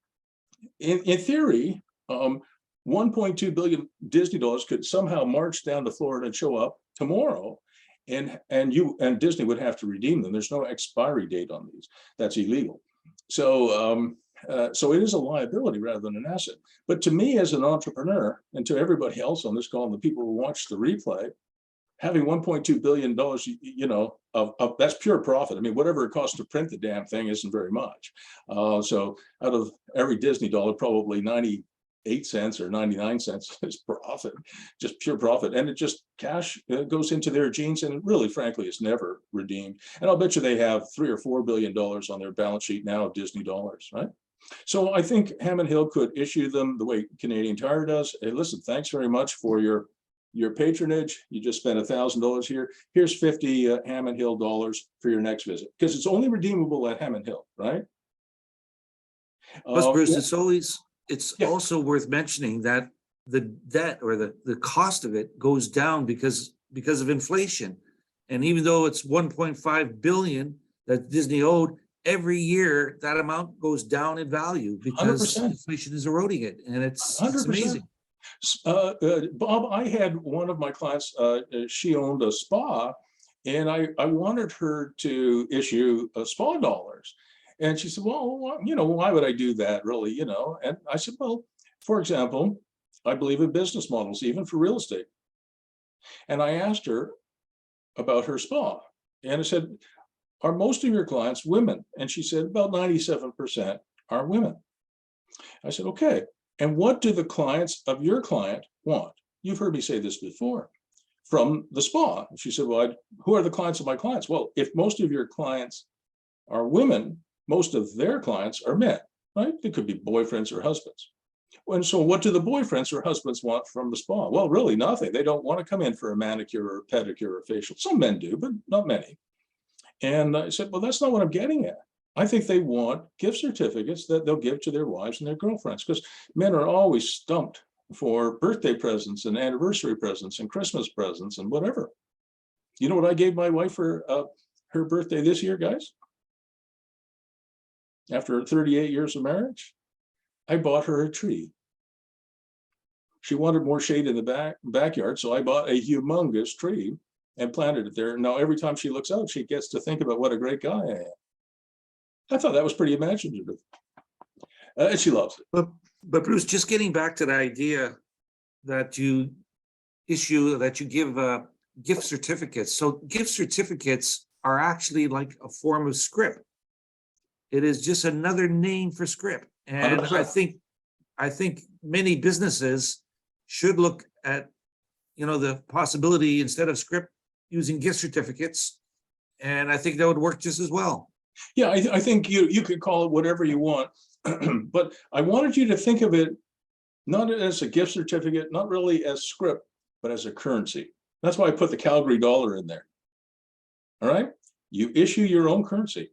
Speaker 1: in theory, 1.2 billion Disney dollars could somehow march down to Florida and show up tomorrow. And Disney would have to redeem them. There's no expiry date on these. That's illegal. So it is a liability rather than an asset. But to me as an entrepreneur, and to everybody else on this call and the people who watch the replay, having $1.2 billion, that's pure profit. I mean, whatever it costs to print the damn thing isn't very much. So out of every Disney dollar, probably 98 cents or 99 cents is profit, just pure profit. And it just cash goes into their jeans, and really, frankly, it's never redeemed. And I'll bet you they have $3 or $4 billion on their balance sheet now of Disney dollars, right? So I think Hammond Hill could issue them the way Canadian Tire does. Hey, listen, thanks very much for your patronage. You just spent $1,000 here. Here's 50 Hammond Hill dollars for your next visit, because it's only redeemable at Hammond Hill, right?
Speaker 4: Plus, Bruce,
Speaker 1: Yeah.
Speaker 4: it's
Speaker 1: Yeah.
Speaker 4: also worth mentioning that the debt or the cost of it goes down because of inflation. And even though it's 1.5 billion that Disney owed, every year that amount goes down in value because
Speaker 1: 100%.
Speaker 4: inflation is eroding it, and it's
Speaker 1: 100%.
Speaker 4: amazing.
Speaker 1: Bob, I had one of my clients, she owned a spa, and I wanted her to issue spa dollars. And she said, well, why would I do that, really? And I said, well, for example, I believe in business models, even for real estate. And I asked her about her spa. And I said, are most of your clients women? And she said, about 97% are women. I said, okay. And what do the clients of your client want? You've heard me say this before, from the spa. She said, well, who are the clients of my clients? Well, if most of your clients are women, most of their clients are men, right? They could be boyfriends or husbands. And so what do the boyfriends or husbands want from the spa? Well, really nothing. They don't want to come in for a manicure or a pedicure or a facial. Some men do, but not many. And I said, well, that's not what I'm getting at. I think they want gift certificates that they'll give to their wives and their girlfriends, because men are always stumped for birthday presents and anniversary presents and Christmas presents and whatever. You know what I gave my wife for her birthday this year, guys? After 38 years of marriage, I bought her a tree. She wanted more shade in the backyard, so I bought a humongous tree and planted it there. Now, every time she looks out, she gets to think about what a great guy I am. I thought that was pretty imaginative. And she loves it.
Speaker 4: But Bruce, just getting back to the idea that you give gift certificates. So gift certificates are actually like a form of scrip. It is just another name for scrip. And
Speaker 1: 100%.
Speaker 4: I think many businesses should look at, the possibility instead of scrip using gift certificates. And I think that would work just as well.
Speaker 1: Yeah, I think you could call it whatever you want, but I wanted you to think of it not as a gift certificate, not really as scrip, but as a currency. That's why I put the Calgary dollar in there. All right, you issue your own currency,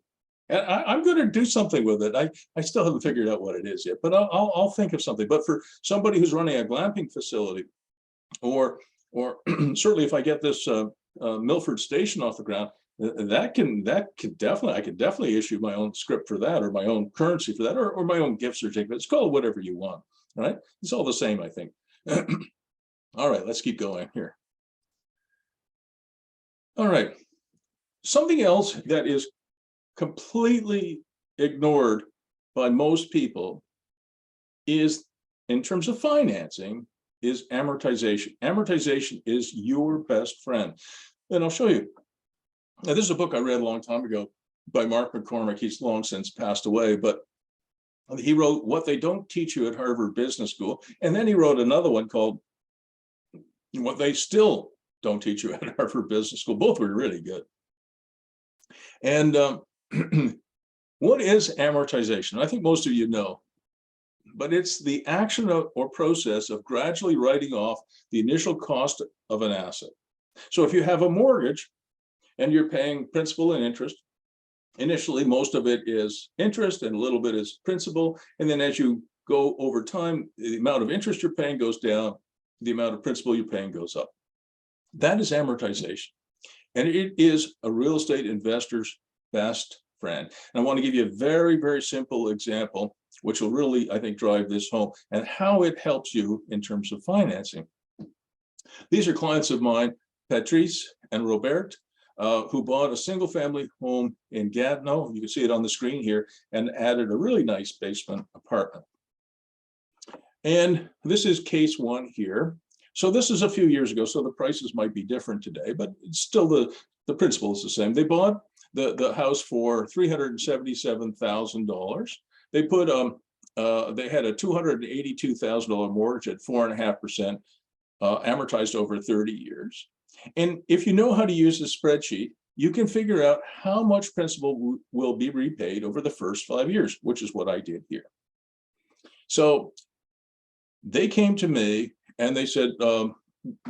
Speaker 1: and I'm going to do something with it. I still haven't figured out what it is yet, but I'll think of something. But for somebody who's running a glamping facility, or certainly if I get this Milford Station off the ground, I could definitely issue my own script for that, or my own currency for that, or my own gift certificate. It's called whatever you want, right? It's all the same, I think. All right, let's keep going here. All right, something else that is completely ignored by most people is, in terms of financing, is amortization. Amortization is your best friend. And I'll show you. Now, this is a book I read a long time ago by Mark McCormick. He's long since passed away, but he wrote What They Don't Teach You at Harvard Business School. And then he wrote another one called What They Still Don't Teach You at Harvard Business School. Both were really good. And what is amortization? I think most of you know, but it's the action or process of gradually writing off the initial cost of an asset. So if you have a mortgage, and you're paying principal and interest. Initially, most of it is interest and a little bit is principal. And then as you go over time, the amount of interest you're paying goes down, the amount of principal you're paying goes up. That is amortization. And it is a real estate investor's best friend. And I want to give you a very, very simple example, which will really, I think, drive this home and how it helps you in terms of financing. These are clients of mine, Patrice and Robert, who bought a single family home in Gatineau. You can see it on the screen here, and added a really nice basement apartment. And this is case one here. So this is a few years ago, so the prices might be different today, but it's still the principle is the same. They bought the house for $377,000. They put they had a $282,000 mortgage at 4.5%, amortized over 30 years. And if you know how to use the spreadsheet, you can figure out how much principal will be repaid over the first 5 years, which is what I did here. So they came to me and they said,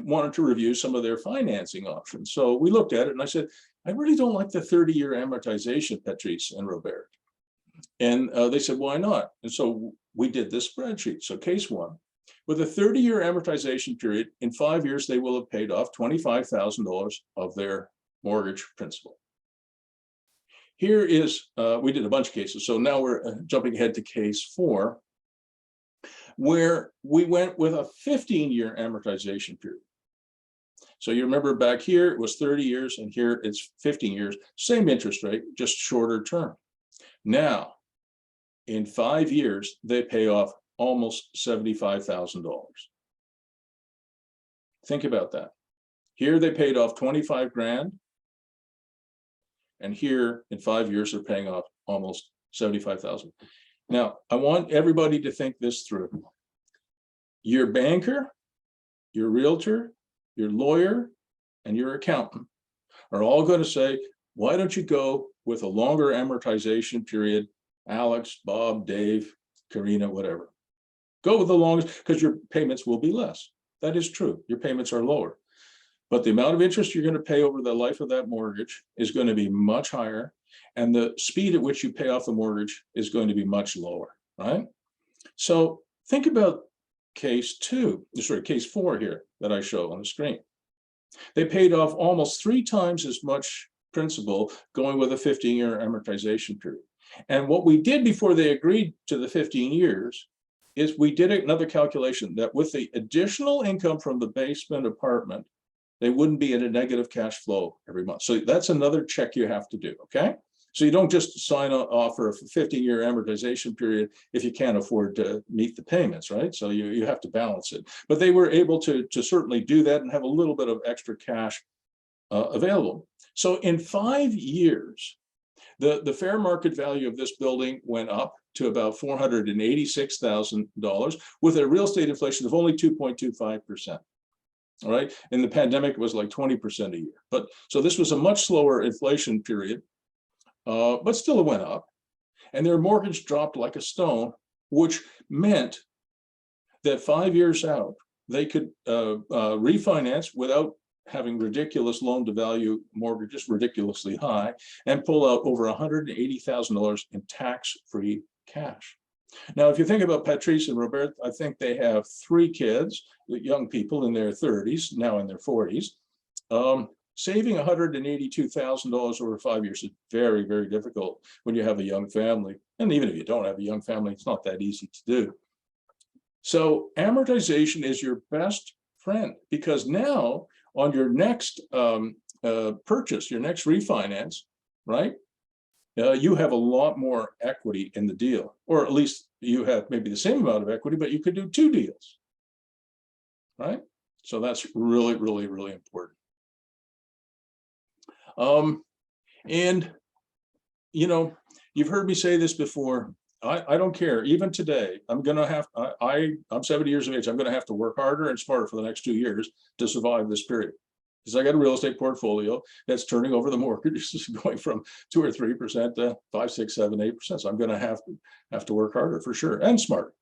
Speaker 1: wanted to review some of their financing options. So we looked at it and I said, I really don't like the 30-year amortization, Patrice and Robert. And they said, why not? And so we did this spreadsheet. So case one, with a 30-year amortization period, in 5 years, they will have paid off $25,000 of their mortgage principal. Here is, we did a bunch of cases. So now we're jumping ahead to case 4, where we went with a 15-year amortization period. So you remember back here, it was 30 years, and here it's 15 years, same interest rate, just shorter term. Now, in 5 years, they pay off almost $75,000. Think about that. Here they paid off 25 grand. And here in 5 years, they're paying off almost 75,000. Now, I want everybody to think this through. Your banker, your realtor, your lawyer, and your accountant are all going to say, why don't you go with a longer amortization period? Alex, Bob, Dave, Karina, whatever. Go with the longest because your payments will be less. That is true. Your payments are lower. But the amount of interest you're going to pay over the life of that mortgage is going to be much higher. And the speed at which you pay off the mortgage is going to be much lower, right? So think about case 4 here that I show on the screen. They paid off almost 3 times as much principal going with a 15-year amortization period. And what we did before they agreed to the 15 years is we did another calculation that with the additional income from the basement apartment, they wouldn't be in a negative cash flow every month. So that's another check you have to do, okay? So you don't just sign off for a 15-year amortization period if you can't afford to meet the payments, right? So you have to balance it. But they were able to certainly do that and have a little bit of extra cash available. So in 5 years, the fair market value of this building went up to about $486,000 with a real estate inflation of only 2.25%. All right. In the pandemic, it was like 20% a year. But so this was a much slower inflation period, but still it went up. And their mortgage dropped like a stone, which meant that 5 years out, they could refinance without having ridiculous loan to value mortgages ridiculously high and pull out over $180,000 in tax-free cash. Now, if you think about Patrice and Robert, I think they have 3 kids, young people in their 30s, now in their 40s. Saving $182,000 over 5 years is very, very difficult when you have a young family. And even if you don't have a young family, it's not that easy to do. So amortization is your best friend, because now on your next purchase, your next refinance, right? You have a lot more equity in the deal, or at least you have maybe the same amount of equity, but you could do 2 deals, right? So that's really, really, really important. And, you know, you've heard me say this before. I don't care. Even today, I'm going to have, I'm 70 years of age. I'm going to have to work harder and smarter for the next 2 years to survive this period. Because I got a real estate portfolio that's turning over the mortgages going from 2 or 3% to 5, 6, 7, 8%. So I'm going to have to work harder for sure, and smarter.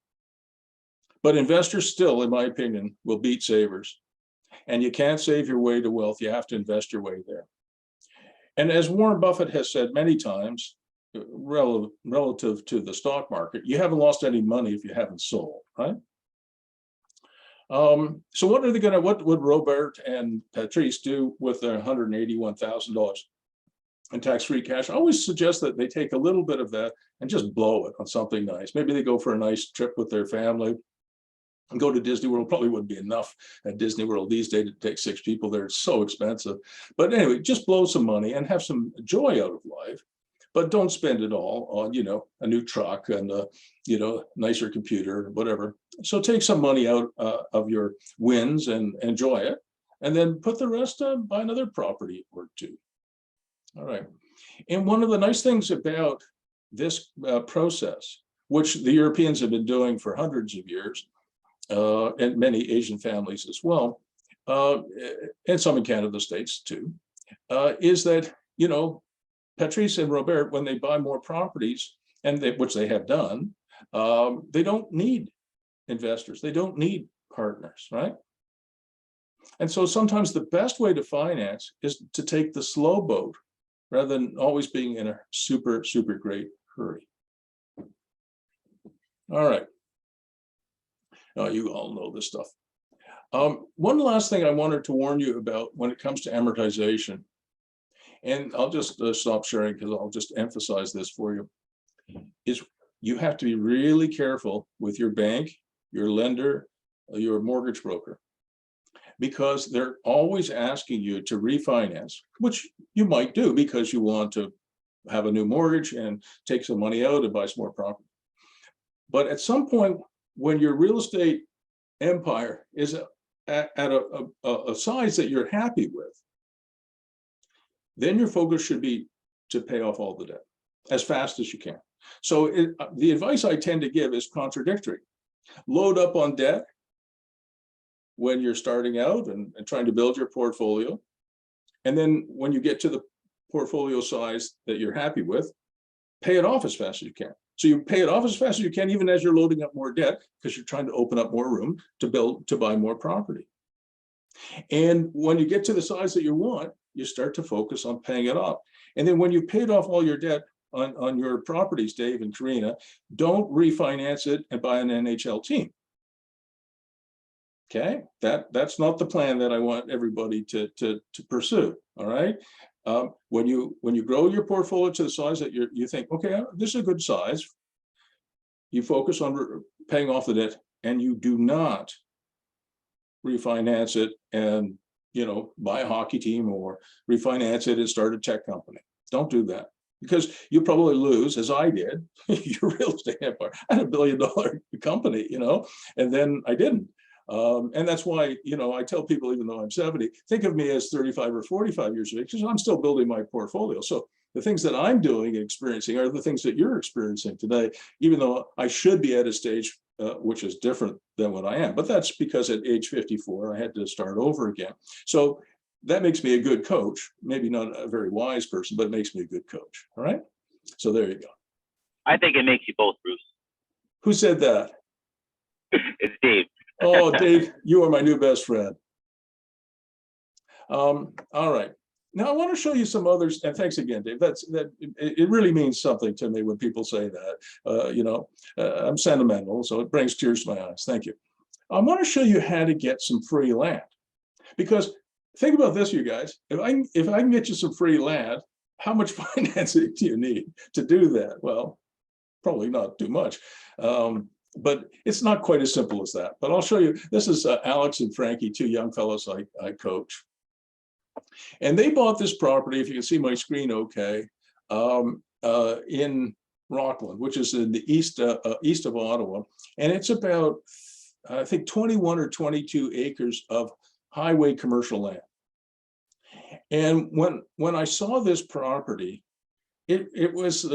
Speaker 1: But investors still, in my opinion, will beat savers. And you can't save your way to wealth. You have to invest your way there. And as Warren Buffett has said many times, relative to the stock market, you haven't lost any money if you haven't sold, right? So what are they going to, what would Robert and Patrice do with their $181,000 in tax-free cash? I always suggest that they take a little bit of that and just blow it on something nice. Maybe they go for a nice trip with their family and go to Disney World. Probably wouldn't be enough at Disney World these days to take 6 people there. It's so expensive. But anyway, just blow some money and have some joy out of life. But don't spend it all on, you know, a new truck and a, you know, nicer computer, whatever. So take some money out of your wins and enjoy it, and then put the rest buy another property or 2. All right. And one of the nice things about this process, which the Europeans have been doing for hundreds of years, and many Asian families as well, and some in Canada, States too, is that, you know, Patrice and Robert, when they buy more properties, and which they have done, They don't need investors. They don't need partners, right? And so sometimes the best way to finance is to take the slow boat rather than always being in a super, super great hurry. All right. Oh, you all know this stuff. One last thing I wanted to warn you about when it comes to amortization, and I'll just stop sharing because I'll just emphasize this for you, is you have to be really careful with your bank, your lender, your mortgage broker, because they're always asking you to refinance, which you might do because you want to have a new mortgage and take some money out and buy some more property. But at some point, when your real estate empire is at a size that you're happy with, then your focus should be to pay off all the debt as fast as you can. So the advice I tend to give is contradictory. Load up on debt when you're starting out and trying to build your portfolio. And then when you get to the portfolio size that you're happy with, pay it off as fast as you can. So you pay it off as fast as you can, even as you're loading up more debt, because you're trying to open up more room to buy more property. And when you get to the size that you want, you start to focus on paying it off. And then when you paid off all your debt on your properties, Dave and Karina, don't refinance it and buy an NHL team. Okay, that's not the plan that I want everybody to pursue. All right. When you grow your portfolio to the size that you think, okay, this is a good size, you focus on paying off the debt, and you do not refinance it and buy a hockey team or refinance it and start a tech company. Don't do that, because you'll probably lose, as I did, your real estate empire. I had $1 billion company, and then I didn't. And that's why, I tell people, even though I'm 70, think of me as 35 or 45 years of age, because I'm still building my portfolio. So the things that I'm doing and experiencing are the things that you're experiencing today, even though I should be at a stage which is different than what I am. But that's because at age 54, I had to start over again. So that makes me a good coach, maybe not a very wise person, but it makes me a good coach. All right. So there you go.
Speaker 6: I think it makes you both, Bruce.
Speaker 1: Who said that?
Speaker 6: It's Dave.
Speaker 1: Oh, Dave, you are my new best friend. All right. Now I want to show you some others, and thanks again, Dave. It really means something to me when people say that. I'm sentimental, so it brings tears to my eyes. Thank you. I want to show you how to get some free land, because think about this, you guys. If I can get you some free land, how much financing do you need to do that? Well, probably not too much. But it's not quite as simple as that. But I'll show you. This is Alex and Frankie, two young fellows I coach. And they bought this property, if you can see my screen okay, in Rockland, which is in the east of Ottawa. And it's about, I think, 21 or 22 acres of highway commercial land. And when I saw this property, it was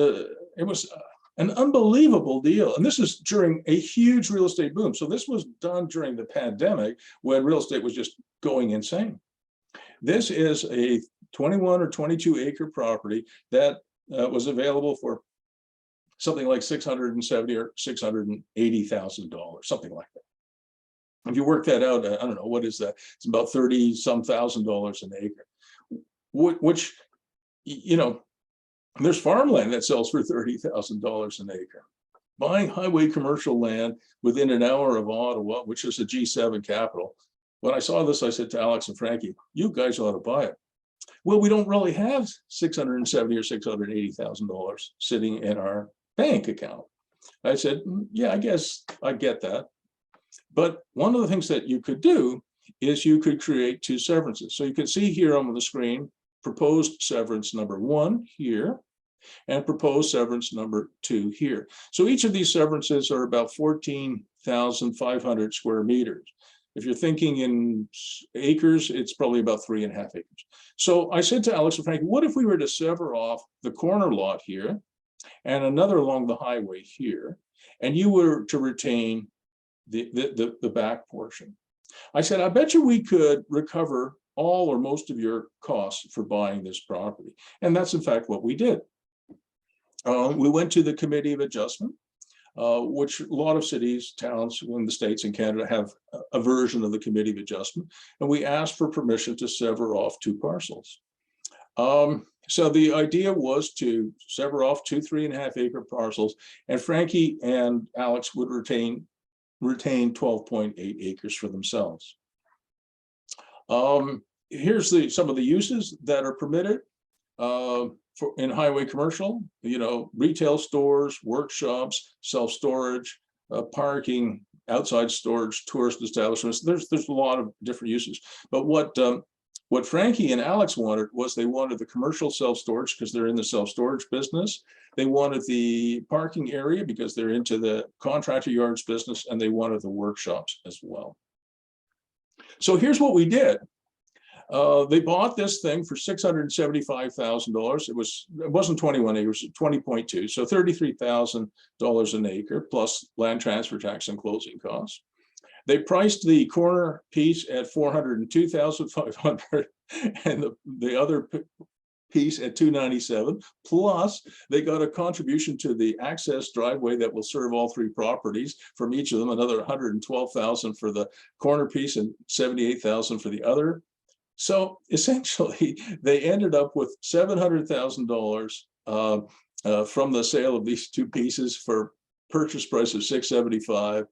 Speaker 1: an unbelievable deal. And this is during a huge real estate boom. So this was done during the pandemic when real estate was just going insane. This is a 21 or 22 acre property that was available for something like $670,000 or $680,000, something like that. If you work that out, I don't know, what is that? It's about $30-some thousand an acre, which, there's farmland that sells for $30,000 an acre. Buying highway commercial land within an hour of Ottawa, which is a G7 capital. When I saw this, I said to Alex and Frankie, you guys ought to buy it. Well, we don't really have $670,000 or $680,000 sitting in our bank account. I said, yeah, I guess I get that. But one of the things that you could do is you could create two severances. So you can see here on the screen, proposed severance number 1 here, and proposed severance number 2 here. So each of these severances are about 14,500 square meters. If you're thinking in acres, it's probably about 3.5 acres. So I said to Alex and Frank, what if we were to sever off the corner lot here and another along the highway here, and you were to retain the back portion? I said, I bet you we could recover all or most of your costs for buying this property. And that's in fact what we did. We went to the Committee of Adjustment. which a lot of cities, towns in the States and Canada have a version of the committee of adjustment. And we asked for permission to sever off 2 parcels. So the idea was to sever off 2 3.5 acre parcels, and Frankie and Alex would retain 12.8 acres for themselves. Here's some of the uses that are permitted in highway commercial, retail stores, workshops, self-storage, parking, outside storage, tourist establishments. There's a lot of different uses. But what Frankie and Alex wanted was they wanted the commercial self-storage because they're in the self-storage business. They wanted the parking area because they're into the contractor yards business, and they wanted the workshops as well. So here's what we did. They bought this thing for $675,000. It wasn't 21 acres, 20.2, so $33,000 an acre plus land transfer tax and closing costs. They priced the corner piece at $402,500 and the other piece at $297. Plus, they got a contribution to the access driveway that will serve all 3 properties from each of them, another $112,000 for the corner piece and $78,000 for the other. So essentially, they ended up with $700,000 from the sale of these 2 pieces for purchase price of $675,000.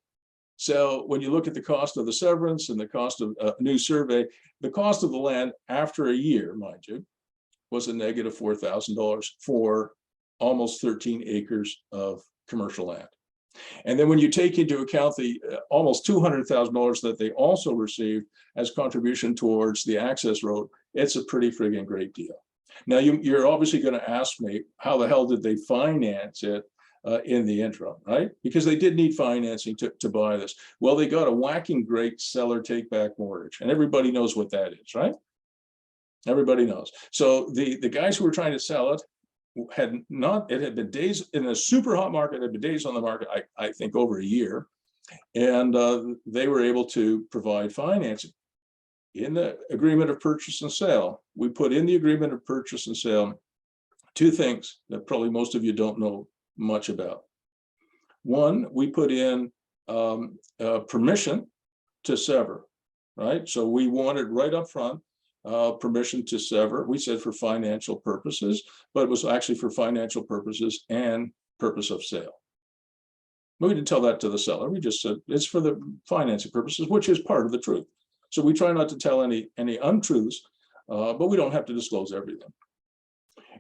Speaker 1: So when you look at the cost of the severance and the cost of a new survey, the cost of the land after a year, mind you, was a negative $4,000 for almost 13 acres of commercial land. And then when you take into account the almost $200,000 that they also received as contribution towards the access road, it's a pretty friggin' great deal. Now, you're obviously going to ask me, how the hell did they finance it in the interim, right? Because they did need financing to buy this. Well, they got a whacking great seller take back mortgage, and everybody knows what that is, right? Everybody knows. So the guys who were trying to sell it had been days in a super hot market, had been days on the market, I think over a year, and they were able to provide financing. In the agreement of purchase and sale, we put in the agreement of purchase and sale 2 things that probably most of you don't know much about. One, we put in permission to sever, right? So we wanted right up front permission to sever. We said for financial purposes, but it was actually for financial purposes and purpose of sale. We didn't tell that to the seller. We just said it's for the financing purposes, which is part of the truth. So we try not to tell any untruths, but we don't have to disclose everything.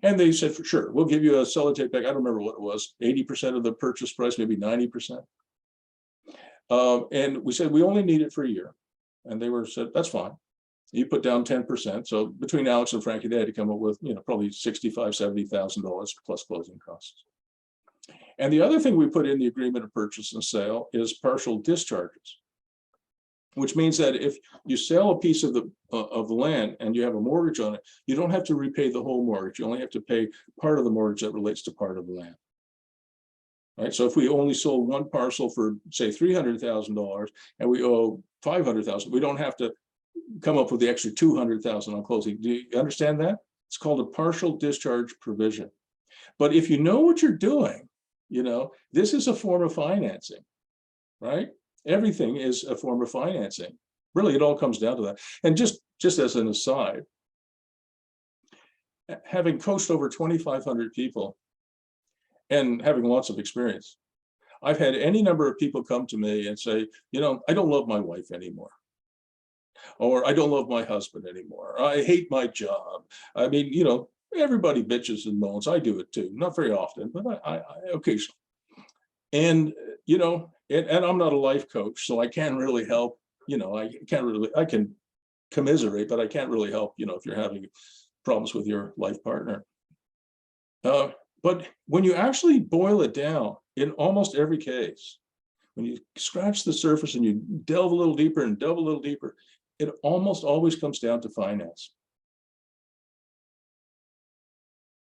Speaker 1: And they said, for sure, we'll give you a seller take back. I don't remember what it was, 80% of the purchase price, maybe 90%. And we said, we only need it for a year. And they said, that's fine. You put down 10%. So between Alex and Frankie, they had to come up with, probably $65,000, $70,000 plus closing costs. And the other thing we put in the agreement of purchase and sale is partial discharges, which means that if you sell a piece of the land and you have a mortgage on it, you don't have to repay the whole mortgage. You only have to pay part of the mortgage that relates to part of the land. Right. So if we only sold one parcel for, say, $300,000 and we owe $500,000, we don't have to come up with the extra $200,000 on closing. Do you understand that? It's called a partial discharge provision. But if you know what you're doing, this is a form of financing, right? Everything is a form of financing. Really, it all comes down to that. And just as an aside, having coached over 2,500 people and having lots of experience, I've had any number of people come to me and say, I don't love my wife anymore. Or I don't love my husband anymore. I hate my job. I mean, everybody bitches and moans. I do it too. Not very often, but I occasionally. And, and I'm not a life coach, so I can't really help, I can commiserate, but I can't really help, if you're having problems with your life partner. But when you actually boil it down, in almost every case, when you scratch the surface and you delve a little deeper and delve a little deeper, it almost always comes down to finance.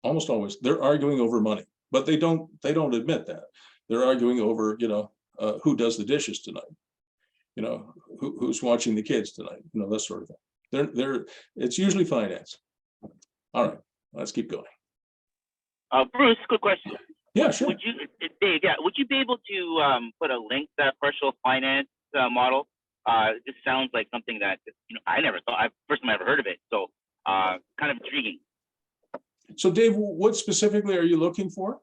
Speaker 1: Almost always. They're arguing over money, but they don't admit that. They're arguing over, who does the dishes tonight? Who's watching the kids tonight? That sort of thing. It's usually finance. All right, let's keep going.
Speaker 6: Bruce, good question.
Speaker 1: Yeah, sure.
Speaker 6: Would you, Dave? Yeah, would you be able to put a link to that partial finance model? This sounds like something that I never thought. First time I ever heard of it. So kind of intriguing.
Speaker 1: So Dave, what specifically are you looking for?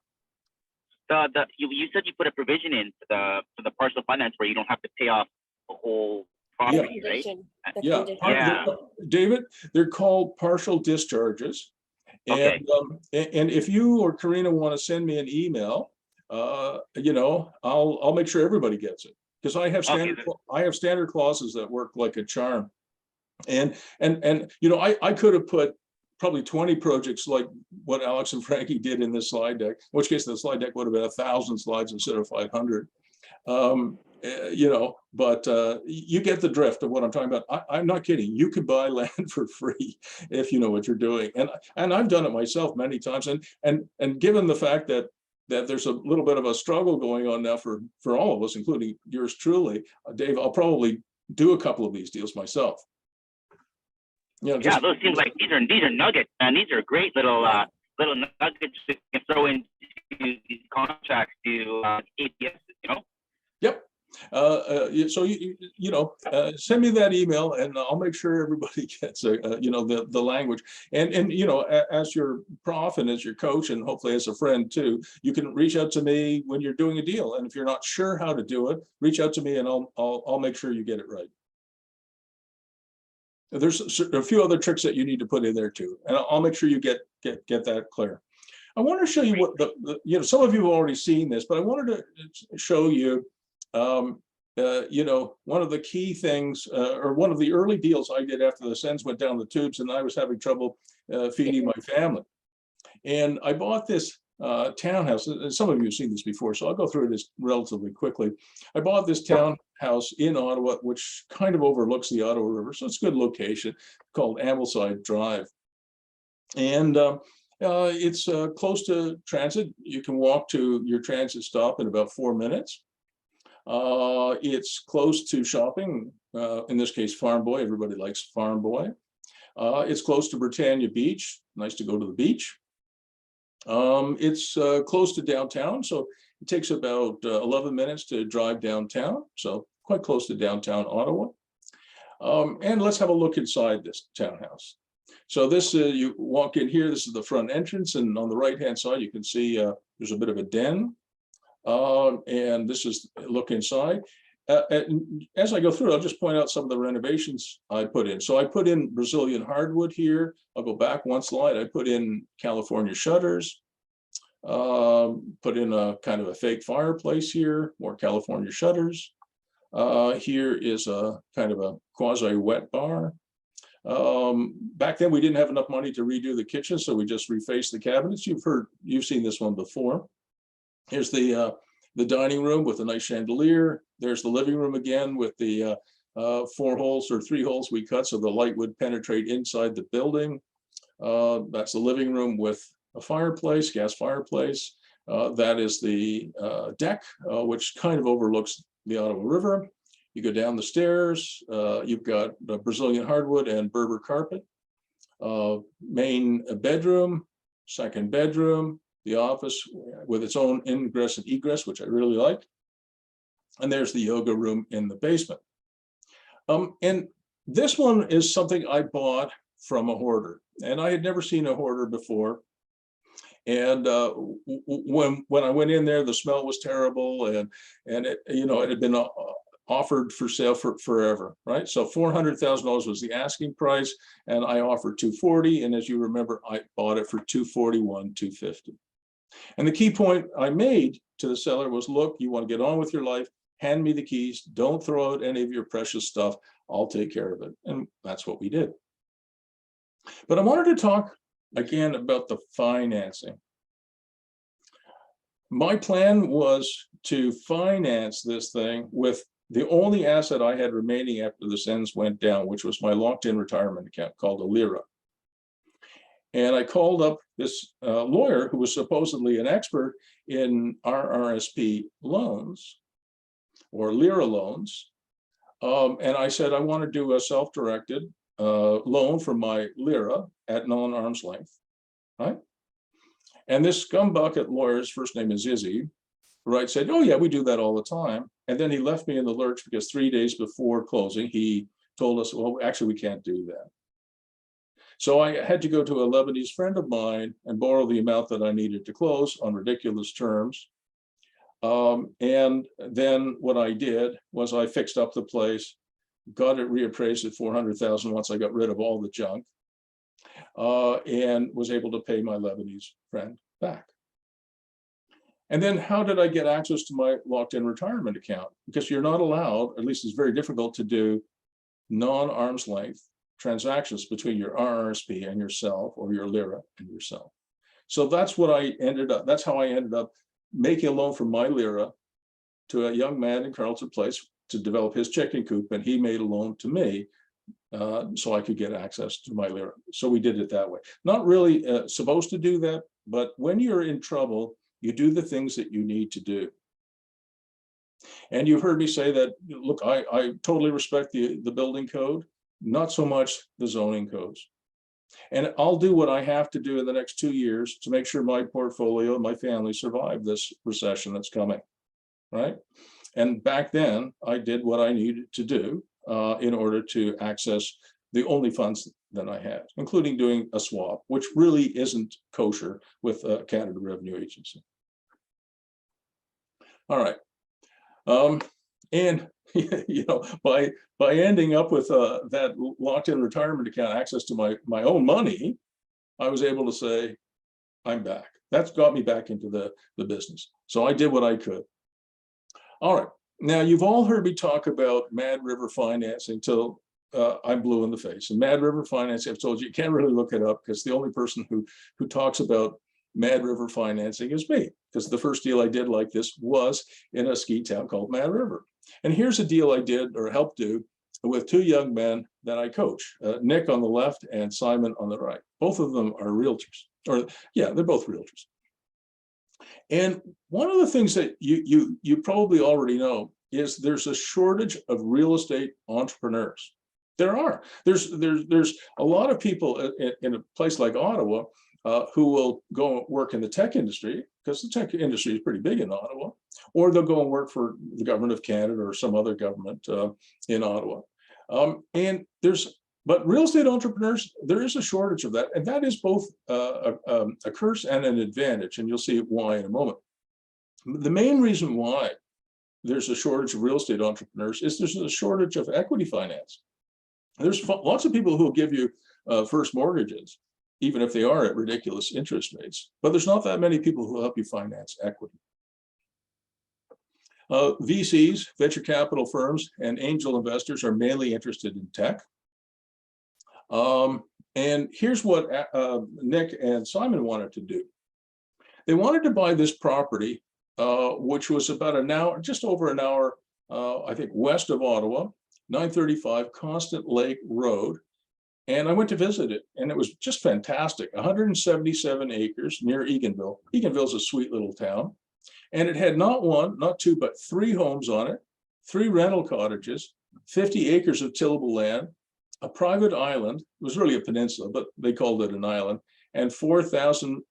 Speaker 6: You said you put a provision in for the partial finance where you don't have to pay off the whole property, right?
Speaker 1: Yeah,
Speaker 6: Yeah.
Speaker 1: David, they're called partial discharges. And,
Speaker 6: Okay.
Speaker 1: And if you or Karina want to send me an email, I'll make sure everybody gets it, because I have standard clauses that work like a charm. And I could have put probably 20 projects like what Alex and Frankie did in this slide deck, in which case the slide deck would have been 1,000 slides instead of 500. But you get the drift of what I'm talking about. I'm not kidding. You could buy land for free if you know what you're doing. And I've done it myself many times. And given the fact that there's a little bit of a struggle going on now for all of us, including yours truly, Dave, I'll probably do a couple of these deals myself.
Speaker 6: Yeah, those seem like these are nuggets, and these are great little nuggets you can throw into these contracts to APS,
Speaker 1: Yep. So send me that email, and I'll make sure everybody gets the language. And as your prof and as your coach, and hopefully as a friend too, you can reach out to me when you're doing a deal. And if you're not sure how to do it, reach out to me, and I'll make sure you get it right. There's a few other tricks that you need to put in there too, and I'll make sure you get that clear. I want to show you what some of you have already seen this, but I wanted to show you, one of the key things, or one of the early deals I did after the Sens went down the tubes, and I was having trouble feeding my family. And I bought this townhouse. Some of you have seen this before, so I'll go through this relatively quickly. I bought this townhouse in Ottawa, which kind of overlooks the Ottawa River, so it's a good location, called Ambleside Drive. And it's close to transit. You can walk to your transit stop in about 4 minutes. It's close to shopping, in this case, Farm Boy. Everybody likes Farm Boy. It's close to Britannia Beach. Nice to go to the beach. It's close to downtown, so it takes about 11 minutes to drive downtown, so quite close to downtown Ottawa. And let's have a look inside this townhouse. So this, you walk in here, this is the front entrance, and on the right-hand side, you can see there's a bit of a den. And this is a look inside. As I go through, I'll just point out some of the renovations I put in. So I put in Brazilian hardwood here. I'll go back one slide. I put in California shutters, put in a kind of a fake fireplace here, more California shutters. Here is a kind of a quasi wet bar. Back then we didn't have enough money to redo the kitchen, so we just refaced the cabinets. You've seen this one before. Here's the dining room with a nice chandelier. There's the living room again with the 4 holes or 3 holes we cut so the light would penetrate inside the building. That's the living room with a fireplace, gas fireplace. That is the deck, which kind of overlooks the Ottawa River. You go down the stairs, you've got the Brazilian hardwood and Berber carpet. Main bedroom, second bedroom, the office with its own ingress and egress, which I really like. And there's the yoga room in the basement. And this one is something I bought from a hoarder, and I had never seen a hoarder before. And when I went in there, the smell was terrible, and it had been offered for sale for forever, right? So $400,000 was the asking price, and I offered $240,000. And as you remember, I bought it for $241,000, $250,000. And the key point I made to the seller was, look, you want to get on with your life, hand me the keys, don't throw out any of your precious stuff, I'll take care of it. And that's what we did. But I wanted to talk again about the financing. My plan was to finance this thing with the only asset I had remaining after the Sens went down, which was my locked-in retirement account called a Lira. And I called up this lawyer who was supposedly an expert in RRSP loans or Lira loans. And I said, I want to do a self-directed loan for my Lira at non-arm's length, right? And this scumbucket lawyer's first name is Izzy, right, said, oh yeah, we do that all the time. And then he left me in the lurch because 3 days before closing, he told us, well, actually, we can't do that. So I had to go to a Lebanese friend of mine and borrow the amount that I needed to close on ridiculous terms. And then what I did was I fixed up the place, got it reappraised at 400,000 once I got rid of all the junk, and was able to pay my Lebanese friend back. And then how did I get access to my locked-in retirement account? Because you're not allowed, at least it's very difficult to do non-arm's length transactions between your RRSP and yourself, or your LIRA and yourself. So that's what I ended up, that's how I ended up making a loan from my LIRA to a young man in Carleton Place to develop his chicken coop, and he made a loan to me so I could get access to my LIRA. So we did it that way. Not really supposed to do that, but when you're in trouble, you do the things that you need to do. And you've heard me say that, look, I totally respect the building code, not so much the zoning codes. And I'll do what I have to do in the next 2 years to make sure my portfolio and my family survive this recession that's coming, right? And back then, I did what I needed to do in order to access the only funds that I had, including doing a swap, which really isn't kosher with Canada Revenue Agency. All right. And you know, by ending up with that locked-in retirement account access to my own money, I was able to say, I'm back. That's got me back into the business. So I did what I could. All right. Now, you've all heard me talk about Mad River financing till I'm blue in the face. And Mad River financing, I've told you, you can't really look it up because the only person who talks about Mad River financing is me, because the first deal I did like this was in a ski town called Mad River. And here's a deal I did or helped do with two young men that I coach, Nick on the left and Simon on the right. Both of them are realtors, or yeah, they're both realtors. And one of the things that you probably already know is there's a shortage of real estate entrepreneurs. There's a lot of people in a place like Ottawa who will go work in the tech industry, because the tech industry is pretty big in Ottawa, or they'll go and work for the government of Canada or some other government in Ottawa. But real estate entrepreneurs, there is a shortage of that, and that is both a curse and an advantage, and you'll see why in a moment. The main reason why there's a shortage of real estate entrepreneurs is there's a shortage of equity finance. There's lots of people who will give you first mortgages, even if they are at ridiculous interest rates, but there's not that many people who help you finance equity. VCs, venture capital firms, and angel investors are mainly interested in tech. And here's what Nick and Simon wanted to do. They wanted to buy this property, which was about an hour, just over an hour, I think, west of Ottawa, 935 Constant Lake Road. And I went to visit it, and it was just fantastic. 177 acres near Eganville. Eganville's a sweet little town. And it had not one, not two, but 3 homes on it, 3 rental cottages, 50 acres of tillable land, a private island. It was really a peninsula, but they called it an island, and 4,000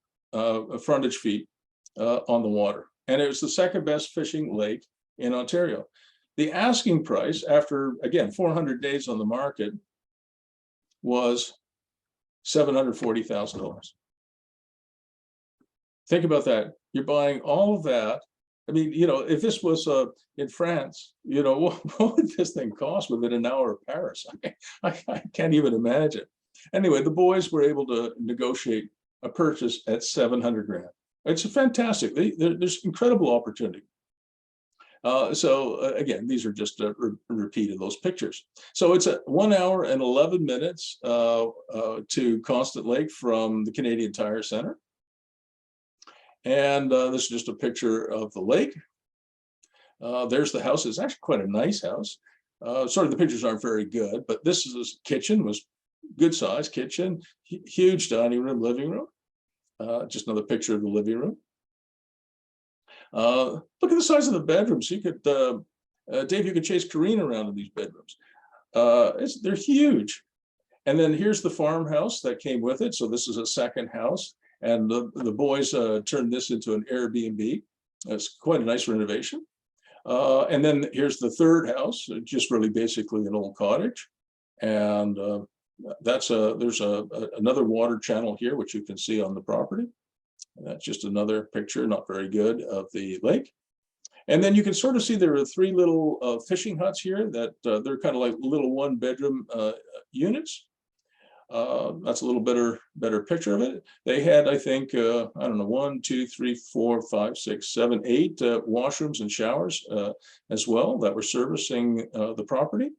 Speaker 1: frontage feet on the water. And it was the second best fishing lake in Ontario. The asking price, after, again, 400 days on the market, was $740,000. Think about that. You're buying all of that. I mean, you know, if this was in France, you know, what would this thing cost within an hour of Paris? I can't even imagine. Anyway, the boys were able to negotiate a purchase at 700 grand. It's fantastic. There's incredible opportunity. So again, these are just a repeat of those pictures. So it's at 1 hour and 11 minutes to Constant Lake from the Canadian Tire Center. And this is just a picture of the lake. There's the house. It's actually quite a nice house. Sorry, the pictures aren't very good, but this is his kitchen, was good size kitchen, huge dining room, living room. Just another picture of the living room. Look at the size of the bedrooms. You could, Dave, you could chase Karina around in these bedrooms. They're huge. And then here's the farmhouse that came with it. So this is a second house. And the boys turned this into an Airbnb. It's quite a nice renovation. And then here's the third house, just really basically an old cottage. And there's another water channel here, which you can see on the property. And that's just another picture, not very good, of the lake. And then you can sort of see there are three little fishing huts here that they're kind of like little one-bedroom units. That's a little better picture of it. They had, I think, I don't know, 1, 2, 3, 4, 5, 6, 7, 8 washrooms and showers as well that were servicing the property.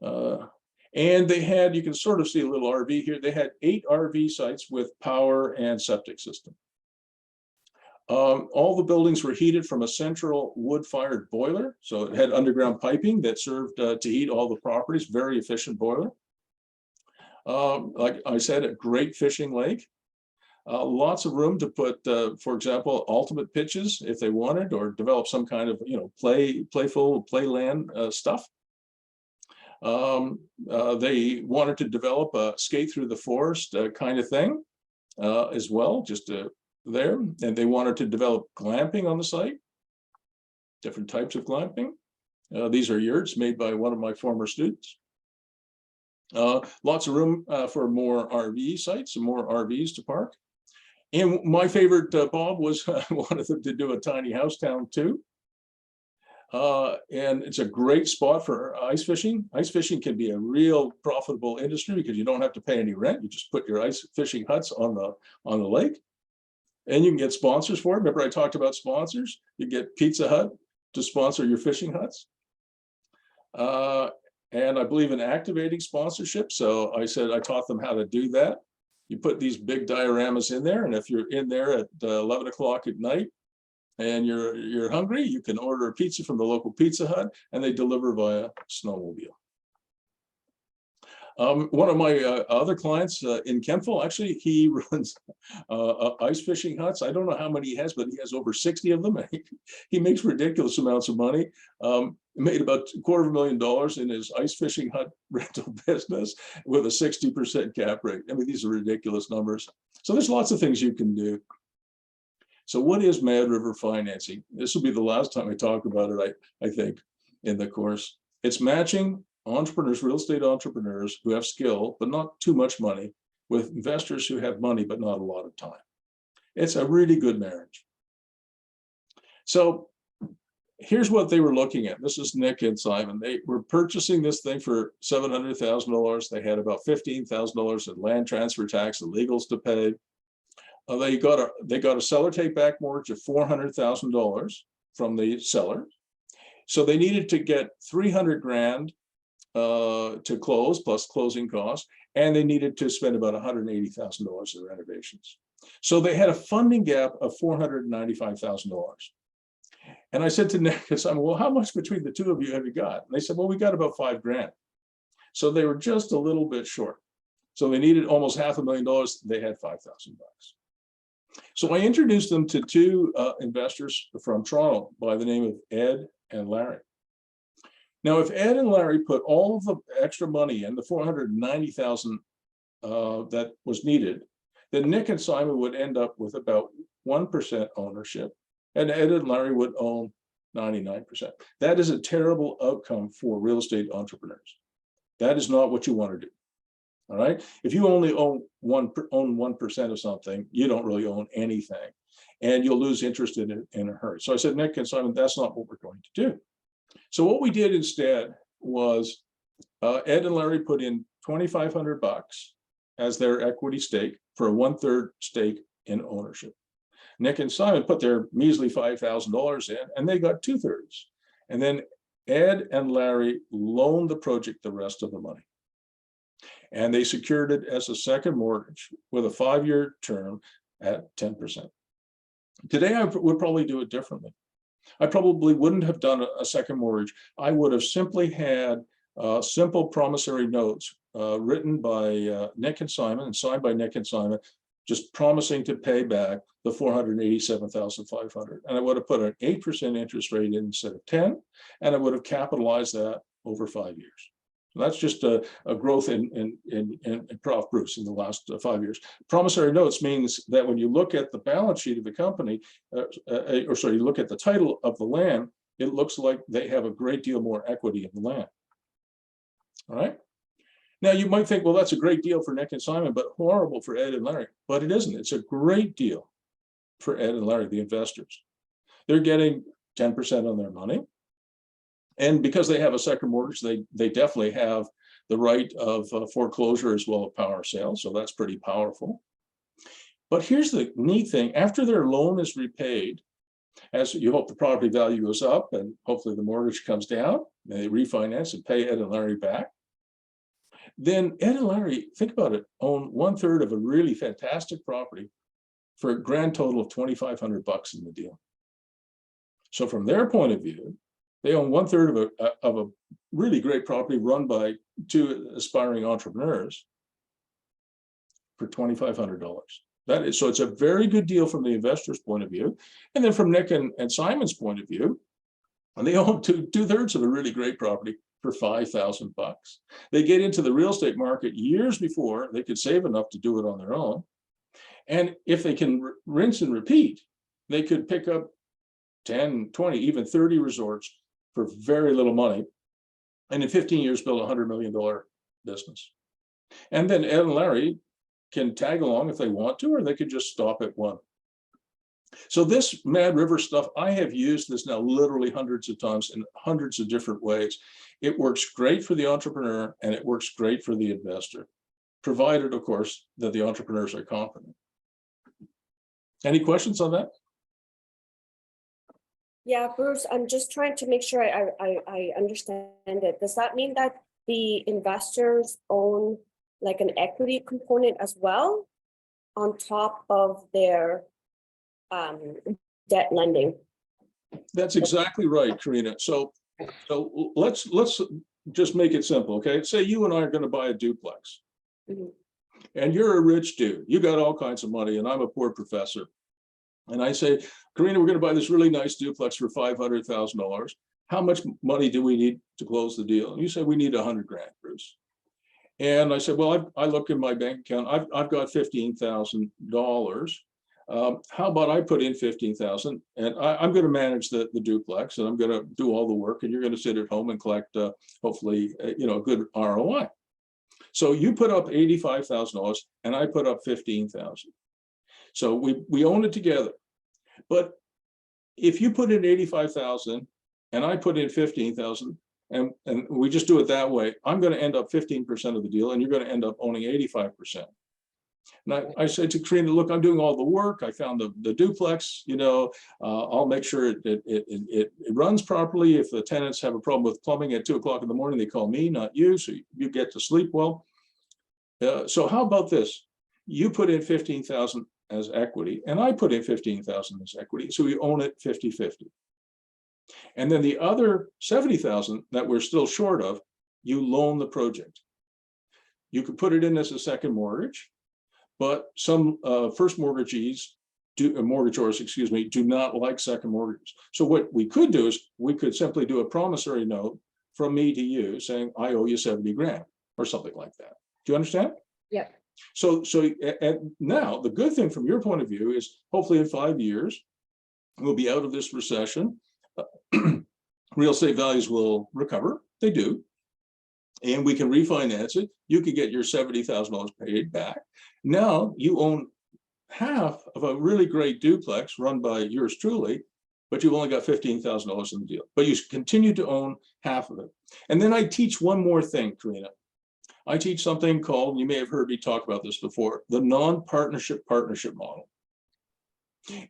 Speaker 1: And they had, you can sort of see a little RV here. They had 8 RV sites with power and septic system. All the buildings were heated from a central wood-fired boiler. So it had underground piping that served to heat all the properties, very efficient boiler. Like I said, a great fishing lake. Lots of room to put, for example, ultimate pitches if they wanted, or develop some kind of, playful playland stuff. They wanted to develop a skate through the forest kind of thing as well, just there. And they wanted to develop glamping on the site, different types of glamping. These are yurts made by one of my former students. Lots of room for more RV sites and more RVs to park. And my favorite, Bob, was wanted them to do a tiny house town too. And it's a great spot for ice fishing. Ice fishing can be a real profitable industry because you don't have to pay any rent. You just put your ice fishing huts on the lake, and you can get sponsors for it. Remember, I talked about sponsors. You get Pizza Hut to sponsor your fishing huts. And I believe in activating sponsorship. So I said, I taught them how to do that. You put these big dioramas in there, and if you're in there at 11 o'clock at night and you're hungry, you can order a pizza from the local Pizza Hut, and they deliver via snowmobile. One of my other clients in Kempville, actually, he runs ice fishing huts. I don't know how many he has, but he has over 60 of them. He makes ridiculous amounts of money. Made about $250,000 in his ice fishing hut rental business with a 60% cap rate. I mean, these are ridiculous numbers. So there's lots of things you can do. So what is Mad River financing? This will be the last time I talk about it, I think, in the course. It's matching entrepreneurs, real estate entrepreneurs who have skill, but not too much money, with investors who have money, but not a lot of time. It's a really good marriage. So here's what they were looking at. This is Nick and Simon. They were purchasing this thing for $700,000. They had about $15,000 in land transfer tax and legals to pay. They got a seller take back mortgage of $400,000 from the seller. So they needed to get $300,000 to close, plus closing costs, and they needed to spend about $180,000 in renovations. So they had a funding gap of $495,000. And I said to Nick and Simon, well, how much between the two of you have you got? And they said, well, we got about $5,000. So they were just a little bit short. So they needed almost $500,000. They had $5,000. So I introduced them to two investors from Toronto by the name of Ed and Larry. Now, if Ed and Larry put all of the extra money in, the $490,000 that was needed, then Nick and Simon would end up with about 1% ownership, and Ed and Larry would own 99%. That is a terrible outcome for real estate entrepreneurs. That is not what you want to do. All right. If you only own 1% of something, you don't really own anything, and you'll lose interest in it in a hurry. So I said, Nick and Simon, that's not what we're going to do. So what we did instead was Ed and Larry put in $2,500 as their equity stake for a 1/3 stake in ownership. Nick and Simon put their measly $5,000 in, and they got 2/3. And then Ed and Larry loaned the project the rest of the money. And they secured it as a second mortgage with a 5-year term at 10%. Today, I would probably do it differently. I probably wouldn't have done a second mortgage. I would have simply had simple promissory notes written by Nick and Simon and signed by Nick and Simon, just promising to pay back the $487,500. And I would have put an 8% interest rate in instead of 10, and I would have capitalized that over 5 years. That's just a growth in Prof. Bruce in the last 5 years. Promissory notes means that when you look at the balance sheet of the company, or sorry, you look at the title of the land, it looks like they have a great deal more equity in the land. All right. Now you might think, well, that's a great deal for Nick and Simon, but horrible for Ed and Larry. But it isn't. It's a great deal for Ed and Larry, the investors. They're getting 10% on their money. And because they have a second mortgage, they definitely have the right of foreclosure as well as power sale. So that's pretty powerful. But here's the neat thing. After their loan is repaid, as you hope the property value goes up and hopefully the mortgage comes down, and they refinance and pay Ed and Larry back. Then Ed and Larry, think about it, own 1/3 of a really fantastic property for a grand total of $2,500 in the deal. So from their point of view, they own 1/3 of a really great property run by two aspiring entrepreneurs for $2,500. That is, so it's a very good deal from the investor's point of view. And then from Nick and Simon's point of view, and they own 2/3 of a really great property for $5,000. They get into the real estate market years before they could save enough to do it on their own. And if they can rinse and repeat, they could pick up 10, 20, even 30 resorts for very little money. And in 15 years, build a $100 million business. And then Ed and Larry can tag along if they want to, or they could just stop at one. So this Mad River stuff, I have used this now literally hundreds of times in hundreds of different ways. It works great for the entrepreneur and it works great for the investor, provided, of course, that the entrepreneurs are competent. Any questions on that?
Speaker 7: Yeah, Bruce, I'm just trying to make sure I understand it. Does that mean that the investors own like an equity component as well on top of their debt lending?
Speaker 1: That's exactly right, Karina. So let's just make it simple, okay? Say you and I are going to buy a duplex.
Speaker 7: Mhm.
Speaker 1: And you're a rich dude. You got all kinds of money, and I'm a poor professor. And I say, Karina, we're going to buy this really nice duplex for $500,000. How much money do we need to close the deal? And you say, we need $100 grand, Bruce. And I said, well, I look in my bank account. I've got $15,000. How about I put in $15,000 and I'm going to manage the duplex and I'm going to do all the work and you're going to sit at home and collect hopefully a good ROI. So you put up $85,000 and I put up $15,000. So we own it together. But if you put in $85,000 and I put in $15,000 and we just do it that way, I'm going to end up 15% of the deal and you're going to end up owning 85%. And I said to Karina, look, I'm doing all the work. I found the duplex, I'll make sure it runs properly. If the tenants have a problem with plumbing at 2 o'clock in the morning, they call me, not you. So you get to sleep well. So how about this? You put in $15,000 as equity and I put in $15,000 as equity. So we own it 50-50. And then the other $70,000 that we're still short of, you loan the project. You could put it in as a second mortgage. But some first mortgageors, do not like second mortgages. So what we could do is we could simply do a promissory note from me to you saying, I owe you 70 grand or something like that. Do you understand?
Speaker 7: Yeah.
Speaker 1: So and now the good thing from your point of view is hopefully in 5 years, we'll be out of this recession. Real estate values will recover. They do. And we can refinance it. You could get your $70,000 paid back. Now you own half of a really great duplex run by yours truly, but you've only got $15,000 in the deal. But you continue to own half of it. And then I teach one more thing, Karina. I teach something called, you may have heard me talk about this before, the non-partnership partnership model.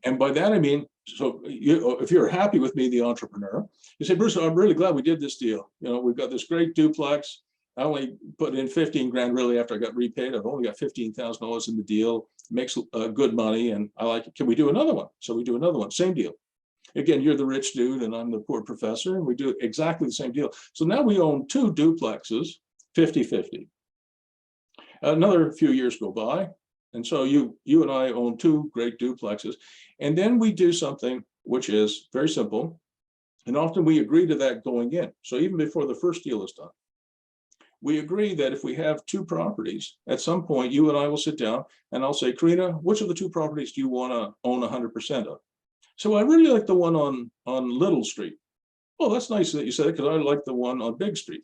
Speaker 1: And by that I mean, so if you're happy with me, the entrepreneur, you say, Bruce, I'm really glad we did this deal. We've got this great duplex. I only put in 15 grand really after I got repaid. I've only got $15,000 in the deal. Makes good money, and I like it. Can we do another one? So we do another one. Same deal. Again, you're the rich dude, and I'm the poor professor, and we do exactly the same deal. So now we own 2 duplexes, 50-50. Another few years go by. And so you and I own 2 great duplexes. And then we do something which is very simple. And often we agree to that going in. So even before the first deal is done, we agree that if we have two properties, at some point, you and I will sit down and I'll say, Karina, which of the two properties do you want to own 100% of? So I really like the one on Little Street. Oh, that's nice that you said it, because I like the one on Big Street.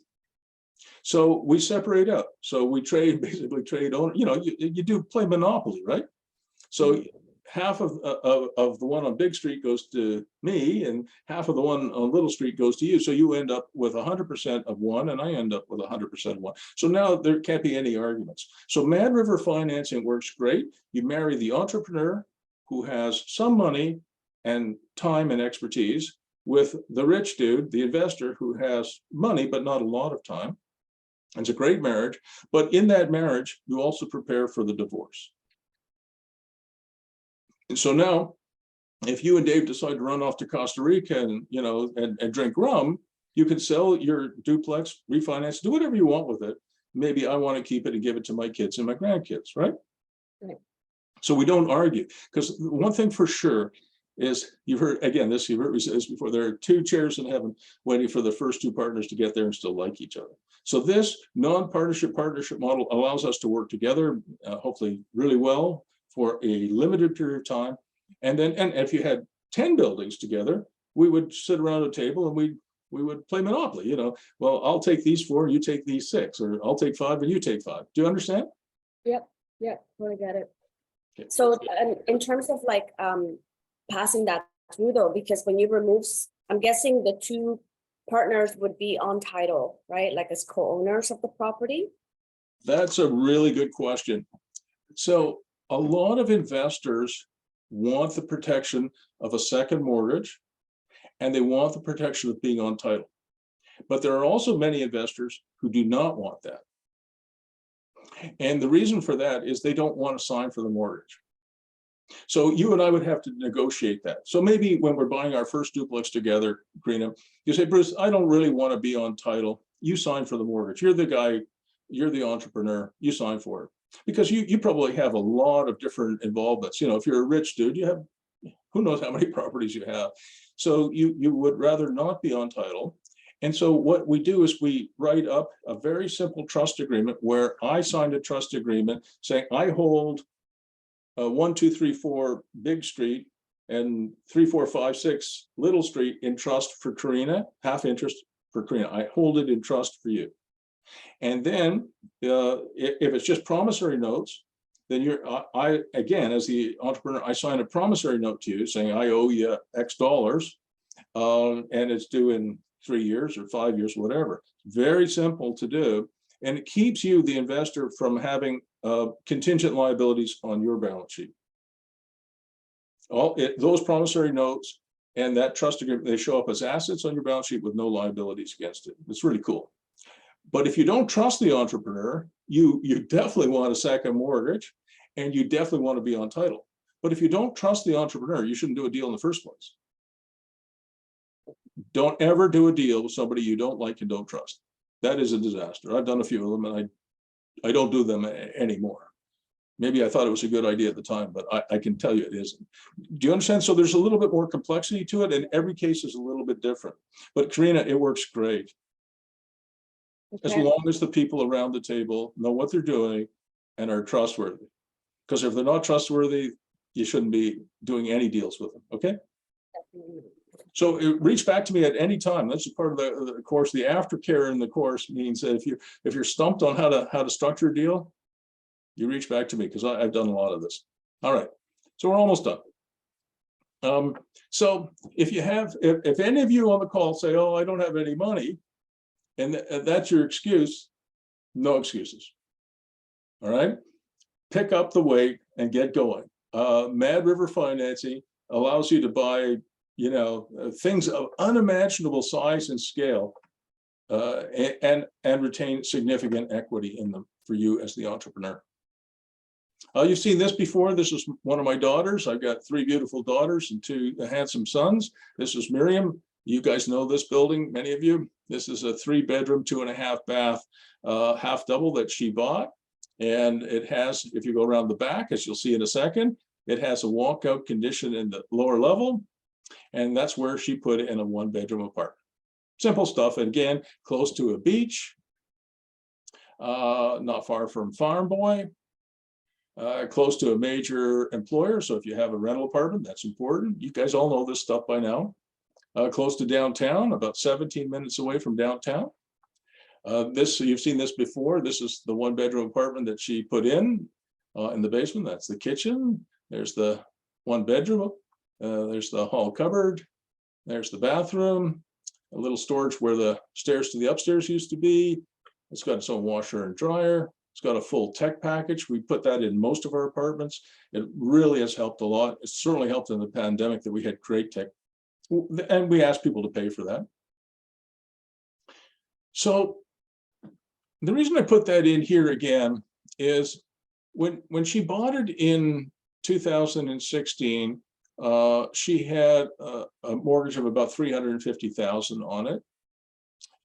Speaker 1: So we separate out. So we basically trade on, you do play Monopoly, right? So half of the one on Big Street goes to me, and half of the one on Little Street goes to you. So you end up with 100% of one, and I end up with 100% of one. So now there can't be any arguments. So Mad River financing works great. You marry the entrepreneur who has some money and time and expertise with the rich dude, the investor, who has money but not a lot of time. It's a great marriage, but in that marriage, you also prepare for the divorce. And so now, if you and Dave decide to run off to Costa Rica and and drink rum, you can sell your duplex, refinance, do whatever you want with it. Maybe I want to keep it and give it to my kids and my grandkids, right?
Speaker 7: Right.
Speaker 1: So we don't argue, because one thing for sure is, you've heard me say this before, there are two chairs in heaven waiting for the first two partners to get there and still like each other. So this non-partnership partnership model allows us to work together, hopefully really well, for a limited period of time. And if you had 10 buildings together, we would sit around a table and we would play Monopoly, well, I'll take these 4, you take these 6, or I'll take 5 and you take 5. Do you understand?
Speaker 7: Yep, totally get it.
Speaker 1: Okay.
Speaker 7: So in terms of like passing that through though, because when you remove, I'm guessing the two partners would be on title, right? Like as co-owners of the property?
Speaker 1: That's a really good question. So a lot of investors want the protection of a second mortgage, and they want the protection of being on title. But there are also many investors who do not want that. And the reason for that is they don't want to sign for the mortgage. So you and I would have to negotiate that. So maybe when we're buying our first duplex together, Karina, you say, Bruce, I don't really want to be on title. You sign for the mortgage. You're the guy, you're the entrepreneur, you sign for it. Because you probably have a lot of different involvements. If you're a rich dude, you have, who knows how many properties you have. So you would rather not be on title. And so what we do is we write up a very simple trust agreement where I signed a trust agreement saying I hold 1, 2, 3, 4 Big Street and 3, 4, 5, 6 Little Street in trust for Karina, half interest for Karina. I hold it in trust for you. And then if it's just promissory notes, then I again, as the entrepreneur, I sign a promissory note to you saying I owe you X dollars, and it's due in 3 years or 5 years, whatever. Very simple to do. And it keeps you, the investor, from having contingent liabilities on your balance sheet. Those promissory notes and that trust agreement, they show up as assets on your balance sheet with no liabilities against it. It's really cool. But if you don't trust the entrepreneur, you definitely want a second mortgage, and you definitely want to be on title. But if you don't trust the entrepreneur, you shouldn't do a deal in the first place. Don't ever do a deal with somebody you don't like and don't trust. That is a disaster. I've done a few of them, and I don't do them anymore. Maybe I thought it was a good idea at the time, but I can tell you it isn't. Do you understand? So there's a little bit more complexity to it, and every case is a little bit different. But Karina, it works great. As long as the people around the table know what they're doing and are trustworthy. Because if they're not trustworthy, you shouldn't be doing any deals with them, okay? So reach back to me at any time. That's part of the course. The aftercare in the course means that if you're stumped on how to structure a deal, you reach back to me, because I've done a lot of this. All right, so we're almost done. So if any of you on the call say, oh, I don't have any money, and that's your excuse, no excuses. All right, pick up the weight and get going. Mad River Financing allows you to buy, things of unimaginable size and scale, and retain significant equity in them for you as the entrepreneur. You've seen this before. This is one of my daughters. I've got 3 beautiful daughters and 2 handsome sons. This is Miriam. You guys know this building, many of you. This is a 3-bedroom, 2.5 bath, half double that she bought. And it has, if you go around the back, as you'll see in a second, it has a walkout condition in the lower level. And that's where she put it in a 1-bedroom apartment. Simple stuff. And again, close to a beach. not far from Farm Boy, close to a major employer. So if you have a rental apartment, that's important. You guys all know this stuff by now. Close to downtown, about 17 minutes away from downtown. You've seen this before. This is the 1-bedroom apartment that she put in the basement. That's the kitchen. There's the 1 bedroom. There's the hall cupboard. There's the bathroom, a little storage where the stairs to the upstairs used to be. It's got its own washer and dryer. It's got a full tech package. We put that in most of our apartments. It really has helped a lot. It certainly helped in the pandemic that we had great tech. And we asked people to pay for that. So the reason I put that in here again is when she bought it in 2016, she had a mortgage of about $350,000 on it.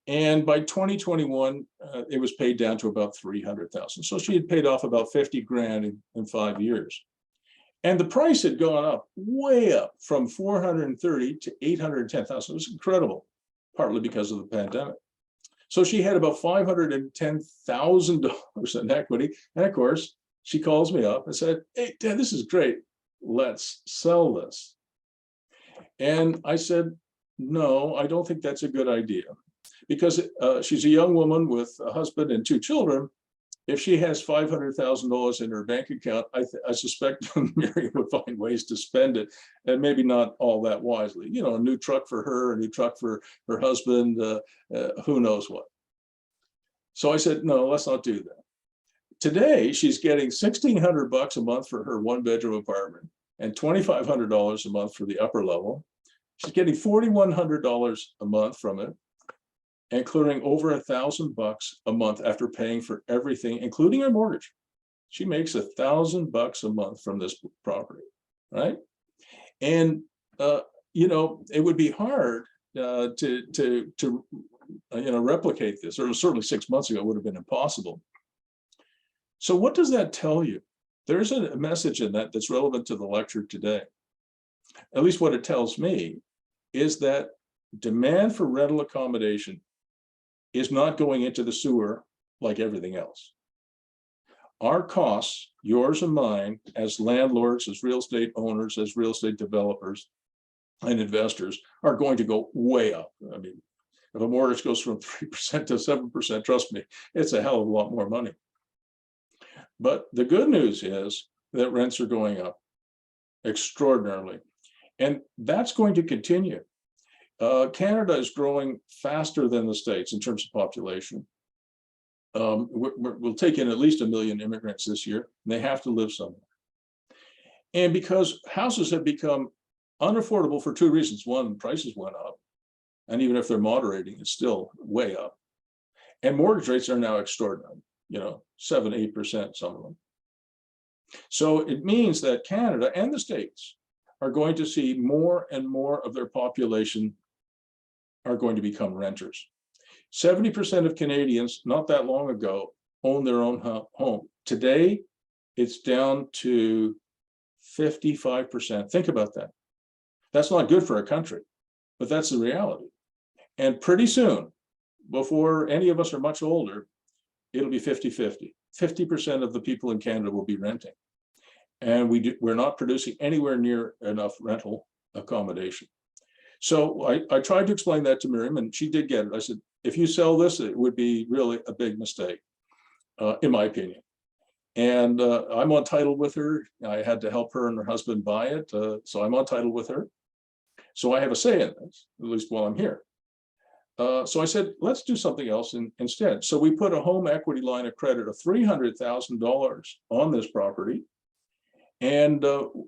Speaker 1: And by 2021, it was paid down to about $300,000. So she had paid off about 50 grand in 5 years. And the price had gone up, way up, from 430 to 810,000. It was incredible, partly because of the pandemic. So she had about $510,000 in equity. And of course, she calls me up and said, "Hey, Dad, this is great. Let's sell this." And I said, "No, I don't think that's a good idea." Because she's a young woman with a husband and 2 children. If she has $500,000 in her bank account, I suspect Mary would find ways to spend it, and maybe not all that wisely. You know, a new truck for her, a new truck for her husband, who knows what. So I said, no, let's not do that. Today, she's getting $1,600 a month for her 1-bedroom apartment and $2,500 a month for the upper level. She's getting $4,100 a month from it, including over $1,000 a month after paying for everything, including her mortgage. She makes $1,000 a month from this property, right? And you know, it would be hard to replicate this, or certainly 6 months ago it would have been impossible. So what does that tell you? There's a message in that that's relevant to the lecture today. At least what it tells me is that demand for rental accommodation is not going into the sewer like everything else. Our costs, yours and mine, as landlords, as real estate owners, as real estate developers and investors, are going to go way up. I mean, if a mortgage goes from 3% to 7%, trust me, it's a hell of a lot more money. But the good news is that rents are going up extraordinarily, and that's going to continue. Canada is growing faster than the States in terms of population. We'll take in at least 1 million immigrants this year, and they have to live somewhere. And because houses have become unaffordable for 2 reasons. One, prices went up, and even if they're moderating, it's still way up. And mortgage rates are now extraordinary, you know, 7, 8%, some of them. So it means that Canada and the States are going to see more and more of their population are going to become renters. 70% of Canadians, not that long ago, owned their own home. Today, it's down to 55%. Think about that. That's not good for a country, but that's the reality. And pretty soon, before any of us are much older, it'll be 50-50. 50% of the people in Canada will be renting. And we're not producing anywhere near enough rental accommodation. So I tried to explain that to Miriam, and she did get it. I said, if you sell this, it would be really a big mistake, in my opinion. And I'm on title with her. I had to help her and her husband buy it. So I'm on title with her. So I have a say in this, at least while I'm here. So I said, let's do something else instead. So we put a home equity line of credit of $300,000 on this property. And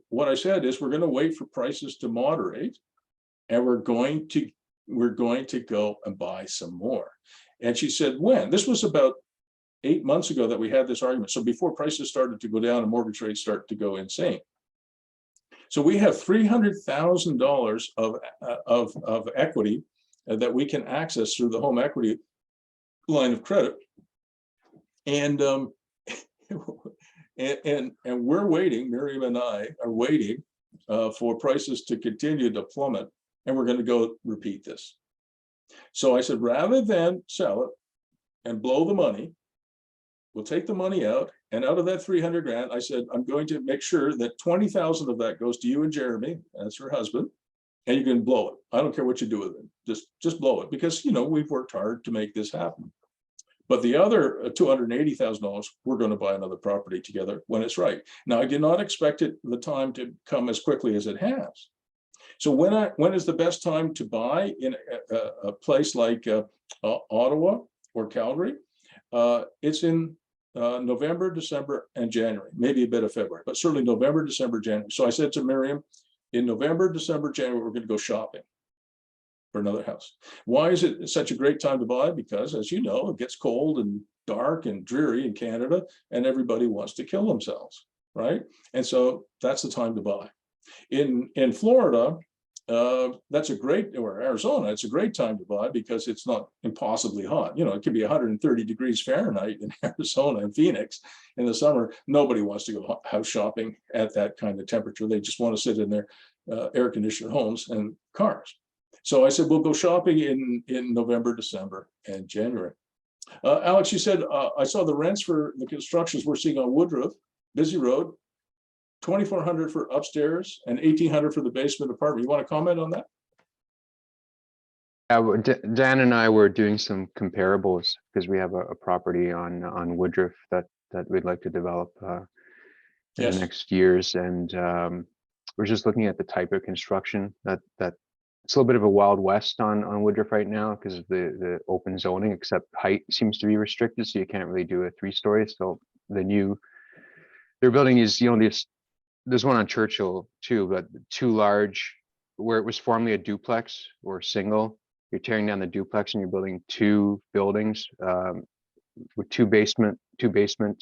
Speaker 1: what I said is, we're going to wait for prices to moderate, and we're going to go and buy some more. And she said, when? This was about 8 months ago that we had this argument. So before prices started to go down and mortgage rates start to go insane. So we have $300,000 of equity that we can access through the home equity line of credit. And and we're waiting, Miriam and I are waiting for prices to continue to plummet, and we're going to go repeat this. So I said, rather than sell it and blow the money, we'll take the money out, and out of that 300 grand, I said, I'm going to make sure that 20,000 of that goes to you and Jeremy, that's her husband, and you can blow it. I don't care what you do with it, just blow it, because we've worked hard to make this happen. But the other $280,000, we're going to buy another property together when it's right. Now, I did not expect the time to come as quickly as it has. So when is the best time to buy in a place like Ottawa or Calgary? It's in November, December, and January, maybe a bit of February, but certainly November, December, January. So I said to Miriam, in November, December, January, we're going to go shopping for another house. Why is it such a great time to buy? Because, as you know, it gets cold and dark and dreary in Canada, and everybody wants to kill themselves, right? And so that's the time to buy. In Florida, that's a great, or Arizona, it's a great time to buy because it's not impossibly hot. It can be 130 degrees Fahrenheit in Arizona and Phoenix in the summer. Nobody wants to go house shopping at that kind of temperature. They just want to sit in their air conditioned homes and cars. So I said, we'll go shopping in November, December, and January. Alex, you said, I saw the rents for the constructions we're seeing on Woodruff, Busy Road, $2,400 for upstairs and $1,800 for the basement apartment. You want to comment on that?
Speaker 3: Dan and I were doing some comparables because we have a property on Woodruff that we'd like to develop in the next years, and we're just looking at the type of construction that it's a little bit of a Wild West on Woodruff right now because of the open zoning, except height seems to be restricted, so you can't really do a 3-story. So their building is, there's one on Churchill too, but too large, where it was formerly a duplex or single. You're tearing down the duplex and you're building 2 buildings with two basement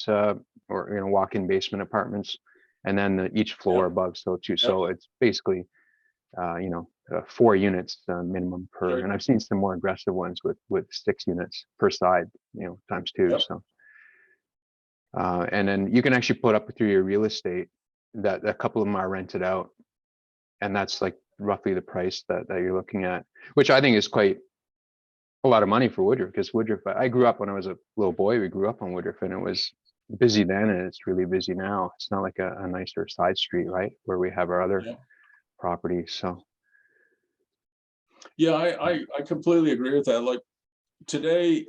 Speaker 3: or walk-in basement apartments, and then each floor above. So it's basically 4 units minimum per, and I've seen some more aggressive ones with 6 units per side, times 2.
Speaker 1: Yep.
Speaker 3: So and then you can actually put up through your real estate that a couple of them are rented out, and that's like roughly the price that you're looking at, which I think is quite a lot of money for Woodruff, because Woodruff, I grew up when I was a little boy, we grew up on Woodruff, and it was busy then and it's really busy now. It's not like a nicer side street, right, where we have our other properties. So
Speaker 1: yeah, I completely agree with that. Like today,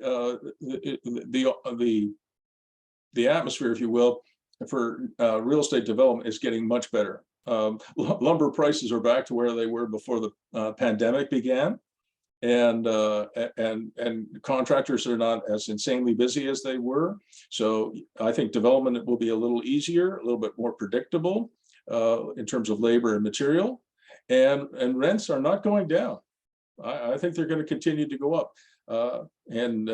Speaker 1: the atmosphere, if you will, for real estate development is getting much better. Lumber prices are back to where they were before the pandemic began, and contractors are not as insanely busy as they were. So I think development will be a little easier, a little bit more predictable in terms of labor and material, and rents are not going down. I think they're going to continue to go up, and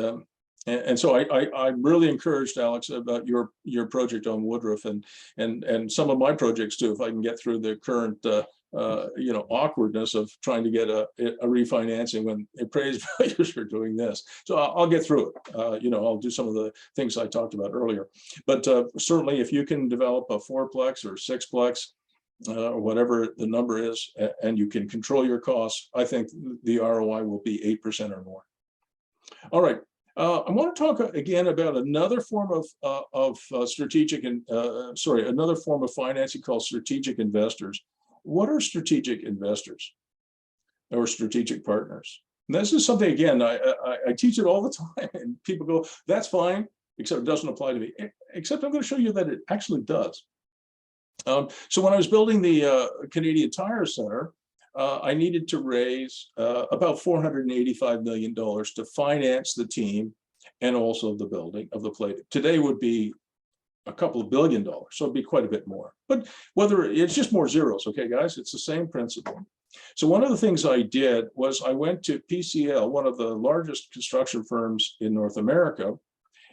Speaker 1: so I'm really encouraged, Alex, about your project on Woodruff and some of my projects too. If I can get through the current awkwardness of trying to get a refinancing when appraised values are doing this, so I'll get through it. I'll do some of the things I talked about earlier. But certainly, if you can develop a 4-plex or 6-plex, or whatever the number is, and you can control your costs, I think the ROI will be 8% or more. All right. I want to talk again about another form of strategic and another form of financing called strategic investors. What are strategic investors or strategic partners? And this is something, again, I teach it all the time, and people go, "That's fine," except it doesn't apply to me. Except I'm going to show you that it actually does. So when I was building the Canadian Tire Center, I needed to raise about $485 million to finance the team and also the building of the plate. Today would be a couple of $1 billion, so it'd be quite a bit more. But whether it's just more zeros, okay, guys, it's the same principle. So one of the things I did was I went to TCCL, one of the largest construction firms in North America,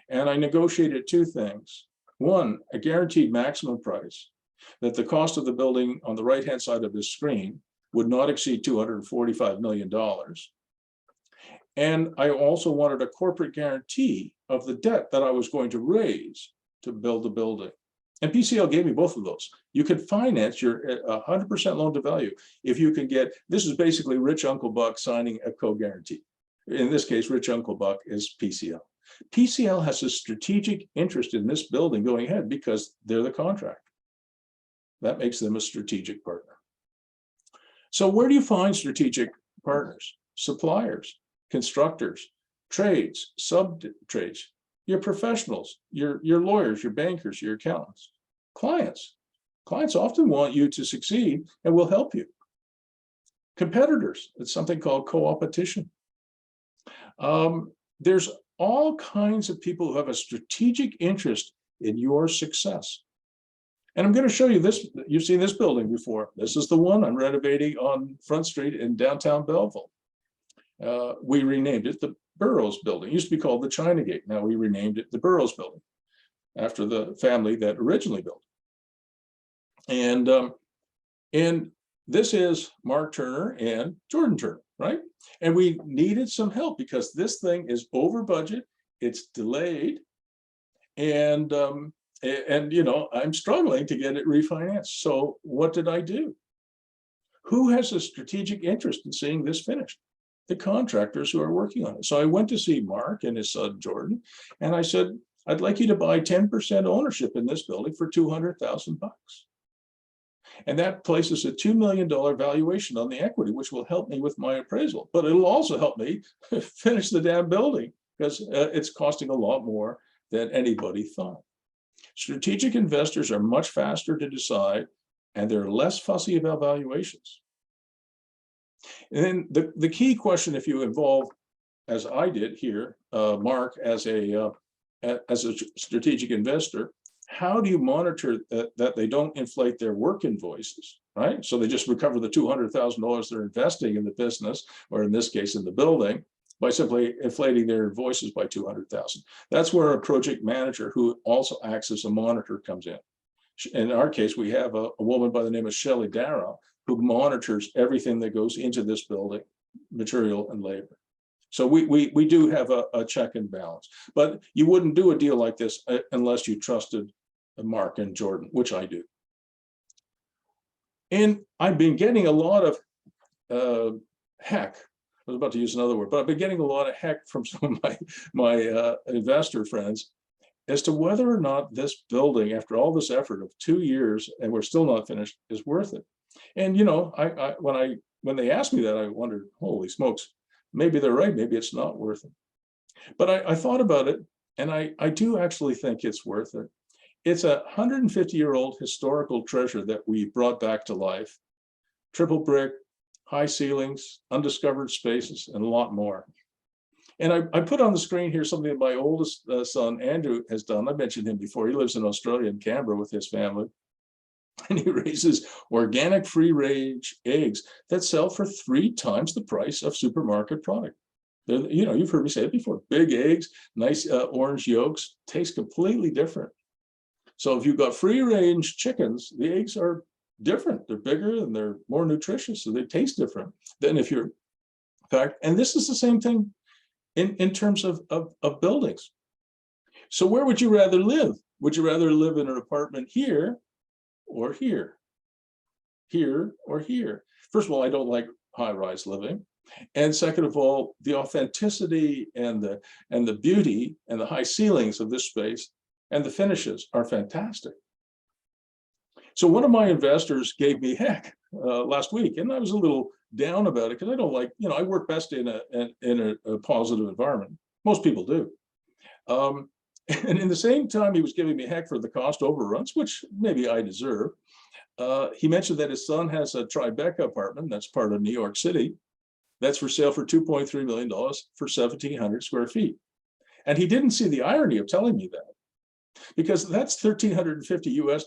Speaker 1: and I negotiated 2 things. One, a guaranteed maximum price, that the cost of the building on the right-hand side of this screen would not exceed $245 million. And I also wanted a corporate guarantee of the debt that I was going to raise to build the building. And PCL gave me both of those. You could finance your 100% loan to value if you can get, this is basically Rich Uncle Buck signing a co-guarantee. In this case, Rich Uncle Buck is PCL. PCL has a strategic interest in this building going ahead because they're the contractor. That makes them a strategic partner. So where do you find strategic partners? Suppliers, constructors, trades, sub-trades, your professionals, your lawyers, your bankers, your accountants, clients. Clients often want you to succeed and will help you. Competitors, it's something called co-opetition. There's all kinds of people who have a strategic interest in your success. And I'm going to show you this. You've seen this building before. This is the one I'm renovating on Front Street in downtown Belleville. We renamed it the Burroughs Building. It used to be called the China Gate. Now we renamed it the Burroughs Building after the family that originally built. And this is Mark Turner and Jordan Turner, right? And we needed some help because this thing is over budget, it's delayed, and you know, I'm struggling to get it refinanced. So what did I do? Who has a strategic interest in seeing this finished? The contractors who are working on it. So I went to see Mark and his son Jordan, and I said, I'd like you to buy 10% ownership in this building for $200,000. And that places a $2 million valuation on the equity, which will help me with my appraisal. But it'll also help me finish the damn building because it's costing a lot more than anybody thought. Strategic investors are much faster to decide, and they're less fussy about valuations. And then the key question, if you involve, as I did here, Mark as a strategic investor, how do you monitor that they don't inflate their work invoices, right? So they just recover the $200,000 they're investing in the business, or in this case, in the building, by simply inflating their invoices by $200,000. That's where a project manager who also acts as a monitor comes in. In our case, we have a woman by the name of Shelley Darrow who monitors everything that goes into this building, material and labor. So we do have a check and balance, but you wouldn't do a deal like this unless you trusted Mark and Jordan, which I do. And I've been getting a lot of heck. I was about to use another word, but I've been getting a lot of heck from some of my investor friends as to whether or not this building, after all this effort of 2 years, and we're still not finished, is worth it. And you know, when they asked me that, I wondered, holy smokes, maybe they're right, maybe it's not worth it. But I thought about it, and I do actually think it's worth it. It's a 150-year-old historical treasure that we brought back to life. Triple brick, high ceilings, undiscovered spaces, and a lot more. And I put on the screen here something that my oldest son, Andrew, has done. I mentioned him before. He lives in Australia, in Canberra, with his family. And he raises organic free-range eggs that sell for 3 times the price of supermarket product. You know, you've heard me say it before. Big eggs, nice orange yolks, taste completely different. So if you've got free-range chickens, the eggs are different. They're bigger and they're more nutritious, so they taste different than if you're, in fact, and this is the same thing in terms of buildings. So where would you rather live? Would you rather live in an apartment here or here? Here or here? First of all, I don't like high-rise living. And second of all, the authenticity and the beauty and the high ceilings of this space and the finishes are fantastic. So one of my investors gave me heck last week, and I was a little down about it because I don't like, you know, I work best in a positive environment. Most people do. And in the same time he was giving me heck for the cost overruns, which maybe I deserve, he mentioned that his son has a Tribeca apartment that's part of New York City that's for sale for $2.3 million for 1,700 square feet. And he didn't see the irony of telling me that, because that's $1,350 US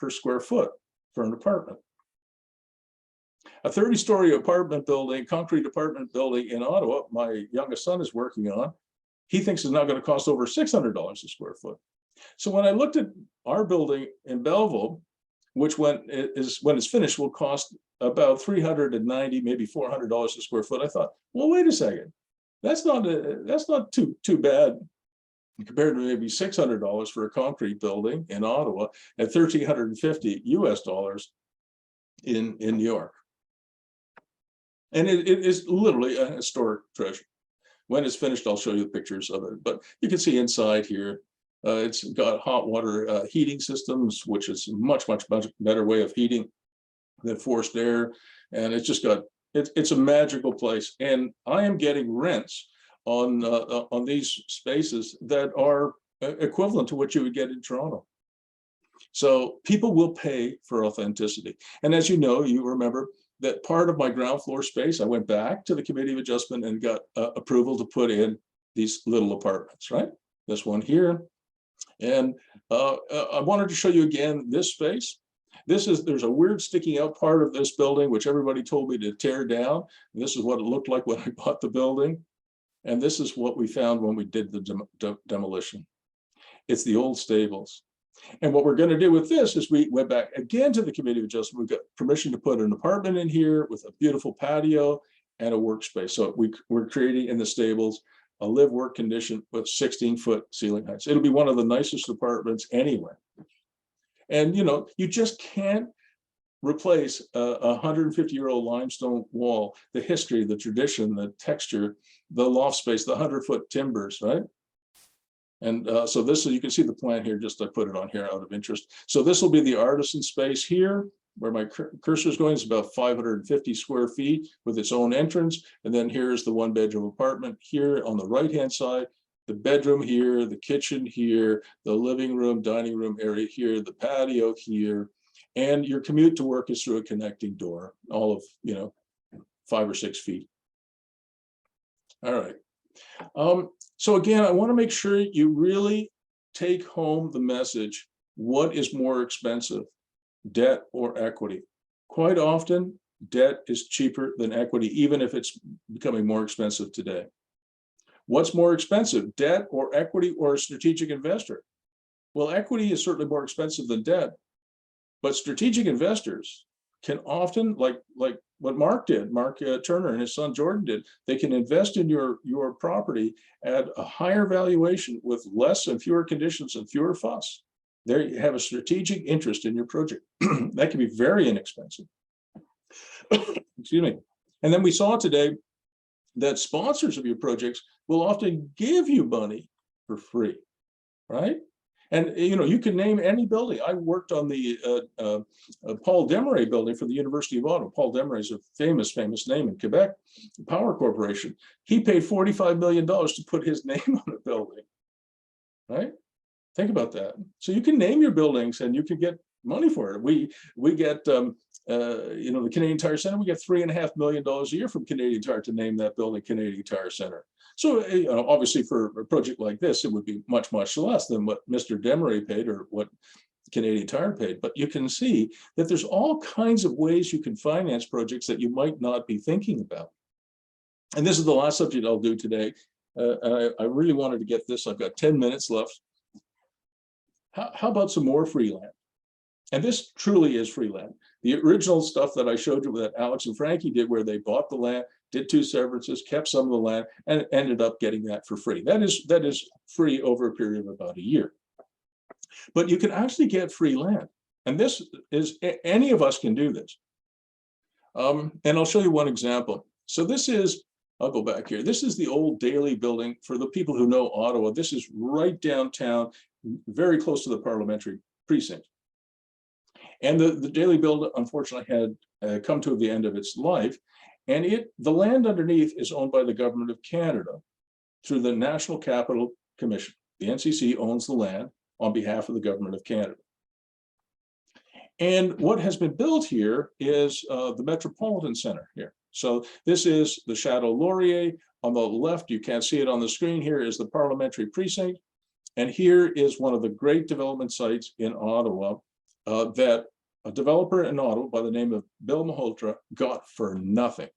Speaker 1: per square foot for an apartment. A 30-story apartment building, concrete apartment building in Ottawa, my youngest son is working on, he thinks is now going to cost over $600 a square foot. So when I looked at our building in Belleville, which when it's finished will cost about $390, maybe $400 a square foot, I thought, well, wait a second, that's not too bad compared to maybe $600 for a concrete building in Ottawa and $1,350 US in New York. And it is literally a historic treasure. when it's finished, I'll show you the pictures of it, but you can see inside here, it's got hot water heating systems, which is much better way of heating than forced air. And it's just got, it's a magical place. And I am getting rents on these spaces that are equivalent to what you would get in Toronto. So people will pay for authenticity. And as you know, you remember that part of my ground floor space, I went back to the Committee of Adjustment and got approval to put in these little apartments, right? This one here. And I wanted to show you again this space. There's a weird sticking out part of this building, which everybody told me to tear down. And this is what it looked like when I bought the building. And this is what we found when we did the demolition. It's the old stables. And what we're going to do with this is we went back again to the Committee of Adjustment. We got permission to put an apartment in here with a beautiful patio and a workspace. So we're creating in the stables a live-work condition with 16-foot ceiling heights. It'll be one of the nicest apartments anywhere. And you know, you just can't replace a 150-year-old limestone wall, the history, the tradition, the texture, the loft space, the 100-foot timbers, right? And so this, you can see the plan here, just I put it on here out of interest. So this will be the artisan space here, where my cursor is going. It's about 550 square feet with its own entrance. And then here's the 1-bedroom apartment here on the right-hand side, the bedroom here, the kitchen here, the living room, dining room area here, the patio here. And your commute to work is through a connecting door, all of, 5 or 6 feet. All right. So again, I want to make sure you really take home the message. What is more expensive, debt or equity? Quite often, debt is cheaper than equity, even if it's becoming more expensive today. What's more expensive, debt or equity or a strategic investor? Well, equity is certainly more expensive than debt, but strategic investors can often, like what Mark did, Mark Turner and his son Jordan did, they can invest in your property at a higher valuation with less and fewer conditions and fewer fuss. There you have a strategic interest in your project. That can be very inexpensive. Excuse me. And then we saw today that sponsors of your projects will often give you money for free, right? And you can name any building. I worked on the Paul Desmarais building for the University of Ottawa. Paul Desmarais is a famous name in Quebec, Power Corporation. He paid $45 million to put his name on a building, right? Think about that. So you can name your buildings and you can get money for it. We get the Canadian Tire Center. We get $3.5 million a year from Canadian Tire to name that building Canadian Tire Center. So obviously for a project like this, it would be much less than what Mr. Desmarais paid or what Canadian Tire paid. But you can see that there's all kinds of ways you can finance projects that you might not be thinking about. And this is the last subject I'll do today. I really wanted to get this. I've got 10 minutes left. How about some more free land? And this truly is free land. The original stuff that I showed you that Alex and Frankie did, where they bought the land, did 2 severances, kept some of the land, and ended up getting that for free. That is free over a period of about a year. But you can actually get free land. And this is, any of us can do this. And I'll show you one example. So this is, I'll go back here. This is the old Daily building. For the people who know Ottawa, this is right downtown, very close to the parliamentary precinct. And the Daily building, unfortunately, had come to the end of its life. And the land underneath is owned by the Government of Canada through the National Capital Commission. The NCC owns the land on behalf of the Government of Canada. And what has been built here is the Metropolitan Center here. So this is the Chateau Laurier. On the left, you can't see it on the screen here, is the parliamentary precinct. And here is one of the great development sites in Ottawa that a developer in Ottawa by the name of Bill Malhotra got for nothing.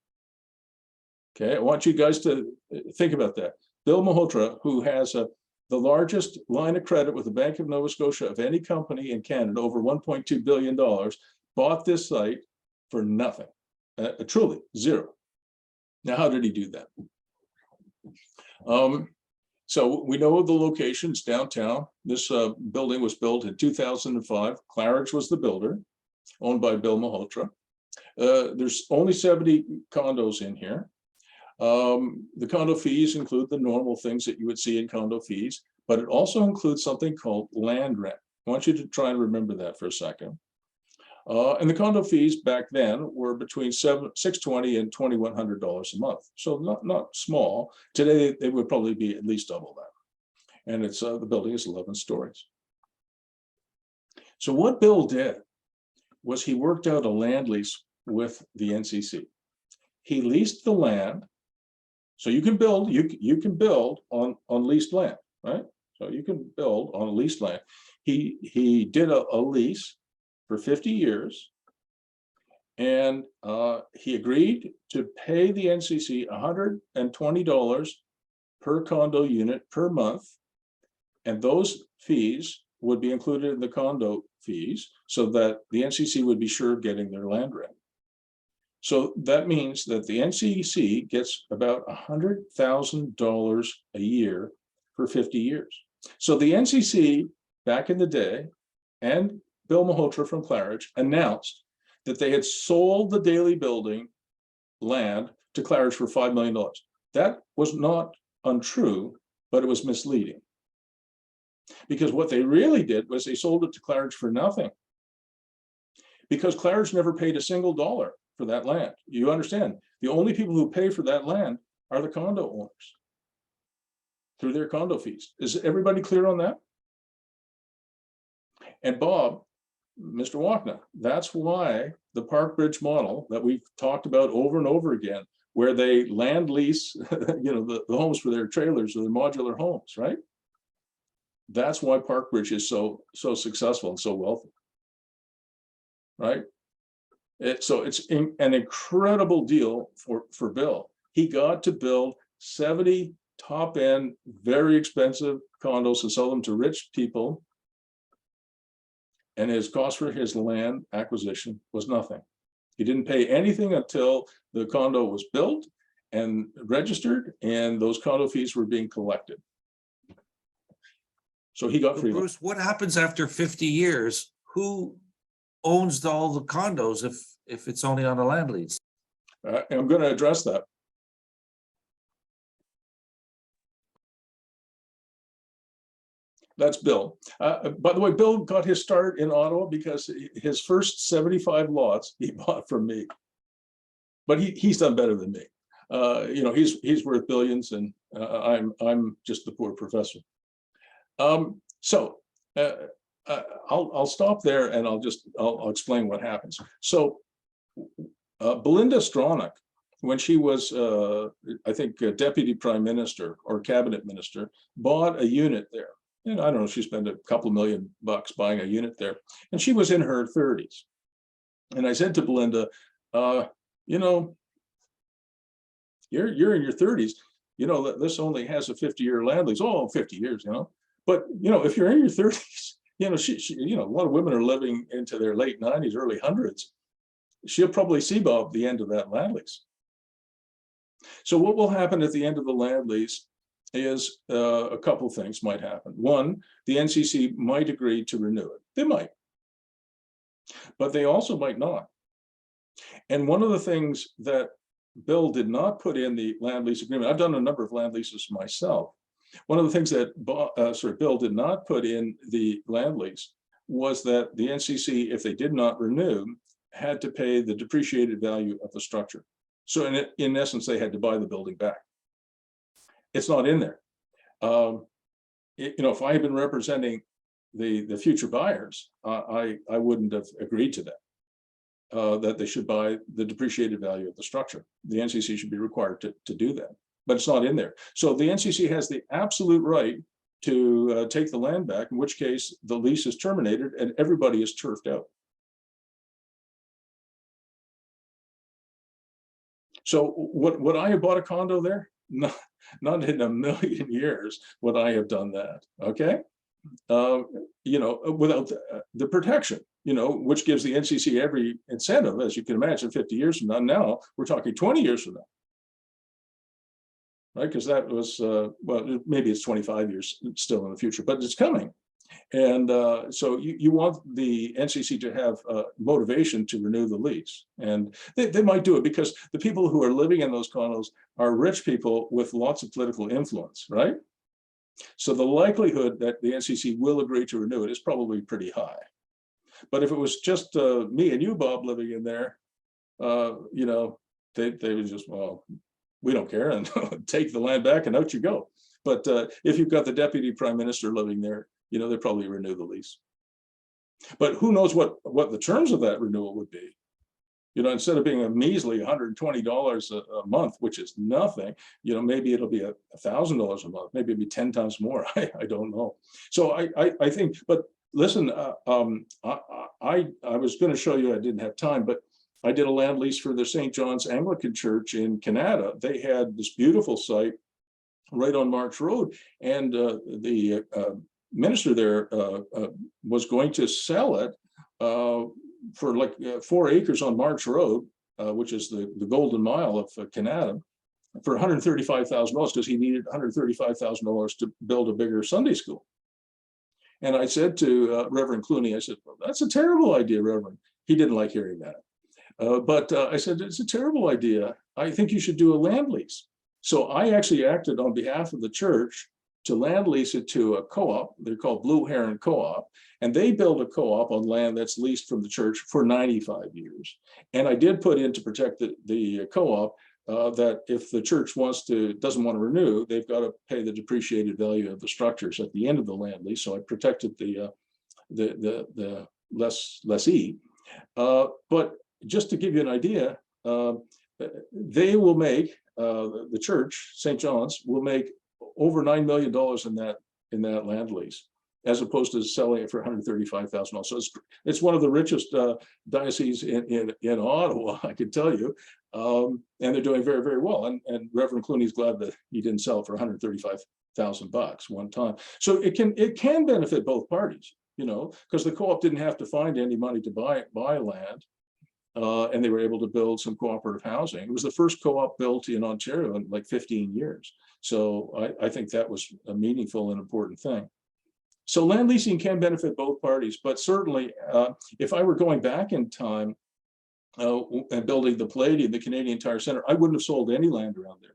Speaker 1: Okay, I want you guys to think about that. Bill Malhotra, who has the largest line of credit with the Bank of Nova Scotia of any company in Canada, over $1.2 billion, bought this site for nothing, truly zero. Now, how did he do that? So we know the locations downtown. This building was built in 2005. Claridge was the builder, owned by Bill Malhotra. There's only 70 condos in here. The condo fees include the normal things that you would see in condo fees, but it also includes something called land rent. I want you to try and remember that for a second. And the condo fees back then were between $620 and $2,100 a month. So not small. Today, they would probably be at least double that. And it's the building is 11 stories. So what Bill did was he worked out a land lease with the NCC. He leased the land. So you can build, you can build on leased land, right? So you can build on leased land. He did a lease for 50 years, and he agreed to pay the NCC $120 per condo unit per month, and those fees would be included in the condo fees so that the NCC would be sure of getting their land rent. So that means that the NCC gets about $100,000 a year for 50 years. So the NCC back in the day, and Bill Malhotra from Claridge announced that they had sold the Daly building land to Claridge for $5 million. That was not untrue, but it was misleading. Because what they really did was they sold it to Claridge for nothing. Because Claridge never paid a single dollar for that land. You understand, the only people who pay for that land are the condo owners through their condo fees. Is everybody clear on that? And Bob, Mr. Wachna, that's why the Park Bridge model that we've talked about over and over again, where they land lease, the homes for their trailers or their modular homes, right? That's why Park Bridge is so successful and so wealthy, right? So it's an incredible deal for Bill. He got to build 70 top-end, very expensive condos and sell them to rich people. And his cost for his land acquisition was nothing. He didn't pay anything until the condo was built and registered, and those condo fees were being collected. So he got free.
Speaker 4: Bruce, what happens after 50 years? Who owns all the condos if it's only on a land lease?
Speaker 1: I'm going to address that. That's Bill. By the way, Bill got his start in Ottawa because his first 75 lots he bought from me. But he's done better than me. He's worth billions, and I'm just the poor professor. I'll stop there, and I'll explain what happens. So Belinda Stronach, when she was I think deputy prime minister or cabinet minister, bought a unit there. And I don't know, she spent a couple $1 million buying a unit there, and she was in her 30s. And I said to Belinda, you're in your 30s, this only has a 50-year land lease. Oh, 50 years, But if you're in your 30s, a lot of women are living into their late 90s, early hundreds. She'll probably see Bob the end of that land lease. So what will happen at the end of the land lease is a couple things might happen. One, the NCC might agree to renew it. They might, but they also might not. And one of the things that Bill did not put in the land lease agreement, I've done a number of land leases myself. One of the things that Bill did not put in the land lease was that the NCC, if they did not renew, had to pay the depreciated value of the structure. So in essence, they had to buy the building back. It's not in there. If I had been representing the future buyers, I wouldn't have agreed to that. That they should buy the depreciated value of the structure. The NCC should be required to do that, but it's not in there. So the NCC has the absolute right to take the land back, in which case the lease is terminated and everybody is turfed out. So would I have bought a condo there? No, not in a million years would I have done that, okay? Without the protection, which gives the NCC every incentive, as you can imagine, 50 years from now. Now we're talking 20 years from now, right? Because that was, well, maybe it's 25 years still in the future, but it's coming. And so you want the NCC to have motivation to renew the lease. And they might do it because the people who are living in those condos are rich people with lots of political influence, right? So the likelihood that the NCC will agree to renew it is probably pretty high. But if it was just me and you, Bob, living in there, you know, they would just, well, we don't care, and take the land back and out you go. But if you've got the deputy prime minister living there, you know, they probably renew the lease. But who knows what the terms of that renewal would be? You know, instead of being a measly $120 a month, which is nothing, you know, maybe it'll be $1,000 a month, maybe it'll be 10 times more. I don't know. So I think, but listen, I was going to show you, I didn't have time, but I did a land lease for the St. John's Anglican Church in Canada. They had this beautiful site right on March Road, and the minister there was going to sell it for like 4 acres on March Road, which is the golden mile of Canada, for $135,000 because he needed $135,000 to build a bigger Sunday school. And I said to Reverend Clooney, I said, well, that's a terrible idea, Reverend. He didn't like hearing that. But I said, it's a terrible idea. I think you should do a land lease. So I actually acted on behalf of the church to land lease it to a co-op. They're called Blue Heron Co-op. And they build a co-op on land that's leased from the church for 95 years. And I did put in to protect the co-op that if the church doesn't want to renew, they've got to pay the depreciated value of the structures at the end of the land lease. So I protected the lessee. But just to give you an idea, they will make, the church, St. John's, will make over $9 million in that land lease, as opposed to selling it for $135,000. So it's one of the richest dioceses in Ottawa, I can tell you, and they're doing very, very well. And Reverend Clooney's glad that he didn't sell it for $135,000 one time. So it can benefit both parties, you know, because the co-op didn't have to find any money to buy land. And they were able to build some cooperative housing. It was the first co-op built in Ontario in like 15 years. So I think that was a meaningful and important thing. So land leasing can benefit both parties, but certainly if I were going back in time and building the Palladium, the Canadian Tire Center, I wouldn't have sold any land around there.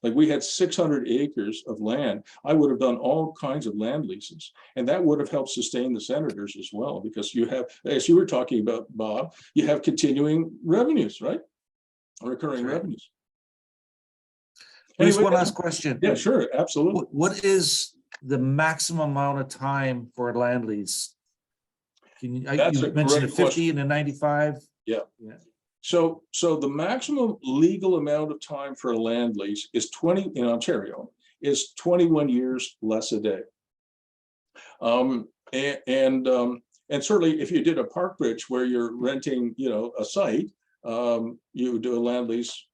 Speaker 1: Like we had 600 acres of land. I would have done all kinds of land leases, and that would have helped sustain the senators as well, because you have, as you were talking about, Bob, you have continuing revenues, right? Recurring revenues.
Speaker 4: There's
Speaker 1: Anyway,
Speaker 4: one last question.
Speaker 1: Yeah, sure, absolutely.
Speaker 4: What is the maximum amount of time for a land lease? Can you,
Speaker 1: That's
Speaker 4: you
Speaker 1: a
Speaker 4: mentioned a
Speaker 1: great
Speaker 4: 50
Speaker 1: question.
Speaker 4: and a 95?
Speaker 1: Yeah.
Speaker 4: Yeah.
Speaker 1: So the maximum legal amount of time for a land lease is 20 in Ontario is 21 years less a day. And certainly if you did a park bridge where you're renting, you know, a site, you would do a land lease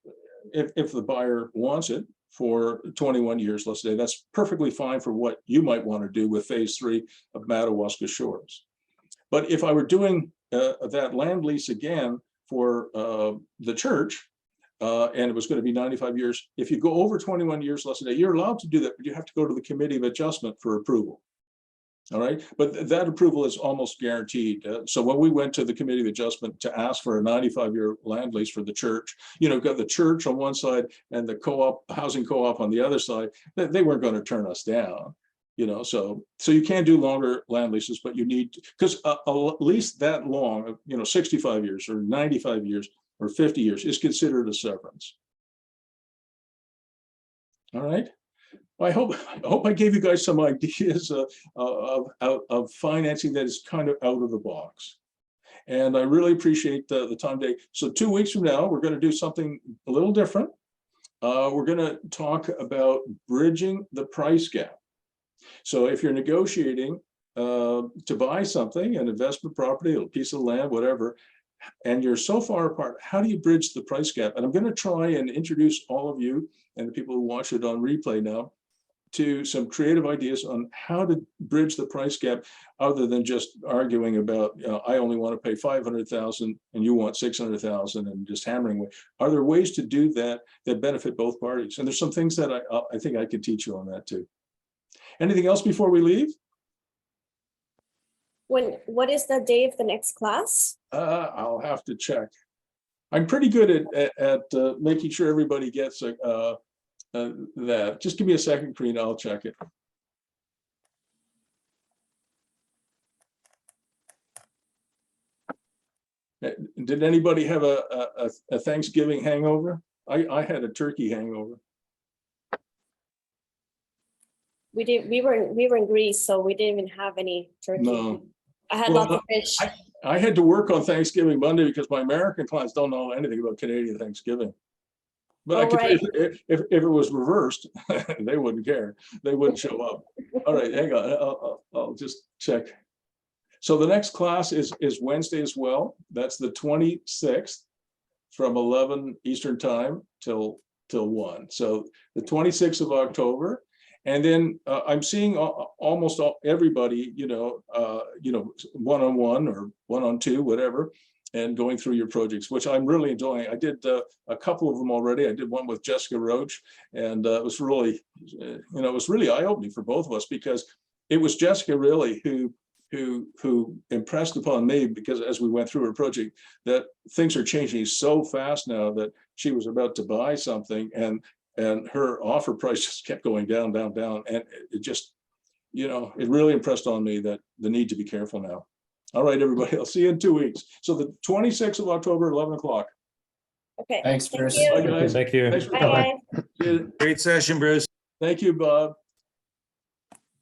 Speaker 1: if the buyer wants it for 21 years less a day. That's perfectly fine for what you might want to do with phase 3 of Madawaska Shores. But if I were doing that land lease again for the church, and it was going to be 95 years. If you go over 21 years less a day, you're allowed to do that, but you have to go to the Committee of Adjustment for approval. All right, but that approval is almost guaranteed. So when we went to the Committee of Adjustment to ask for a 95-year land lease for the church, you know, got the church on one side and the co-op, housing co-op on the other side, they weren't going to turn us down. You know, so you can do longer land leases, but you need, because a lease that long, you know, 65 years or 95 years or 50 years is considered a severance. All right. I hope I gave you guys some ideas of financing that is kind of out of the box. And I really appreciate the time today. So 2 weeks from now, we're going to do something a little different. We're going to talk about bridging the price gap. So if you're negotiating to buy something, an investment property, a piece of land, whatever, and you're so far apart, how do you bridge the price gap? And I'm going to try and introduce all of you and the people who watch it on replay now to some creative ideas on how to bridge the price gap, other than just arguing about, you know, I only want to pay 500,000 and you want 600,000 and just hammering away. Are there ways to do that that benefit both parties? And there's some things that I think I could teach you on that too. Anything else before we leave?
Speaker 7: What is the day of the next class?
Speaker 1: I'll have to check. I'm pretty good at making sure everybody gets that. Just give me a second, Karina, I'll check it. Did anybody have a Thanksgiving hangover? I had a turkey hangover.
Speaker 7: We were in Greece, so we didn't even have any turkey.
Speaker 1: No.
Speaker 7: I had
Speaker 1: Well,
Speaker 7: lots of fish.
Speaker 1: I had to work on Thanksgiving Monday because my American clients don't know anything about Canadian Thanksgiving. But I
Speaker 7: Oh,
Speaker 1: could tell you,
Speaker 7: right.
Speaker 1: if it was reversed, they wouldn't care. They wouldn't show up. All right, hang on. I'll just check. So the next class is Wednesday as well. That's the 26th from 11 Eastern time till 1. So the 26th of October. And then I'm seeing almost everybody, one-on-one or one-on-two, whatever, and going through your projects, which I'm really enjoying. I did a couple of them already. I did one with Jessica Roach, and it was really, it was really eye-opening for both of us, because it was Jessica really who impressed upon me, because as we went through her project, that things are changing so fast now that she was about to buy something, and her offer price just kept going down, down, down. And it just, it really impressed on me that the need to be careful now. All right, everybody, I'll see you in 2 weeks. So the 26th of October, 11 o'clock.
Speaker 7: Okay.
Speaker 8: Thanks,
Speaker 7: Thank
Speaker 8: Bruce.
Speaker 7: you.
Speaker 1: Bye, guys.
Speaker 2: Thank you.
Speaker 1: Thanks for
Speaker 7: Bye,
Speaker 1: coming.
Speaker 7: guys.
Speaker 4: Great session, Bruce.
Speaker 1: Thank you, Bob.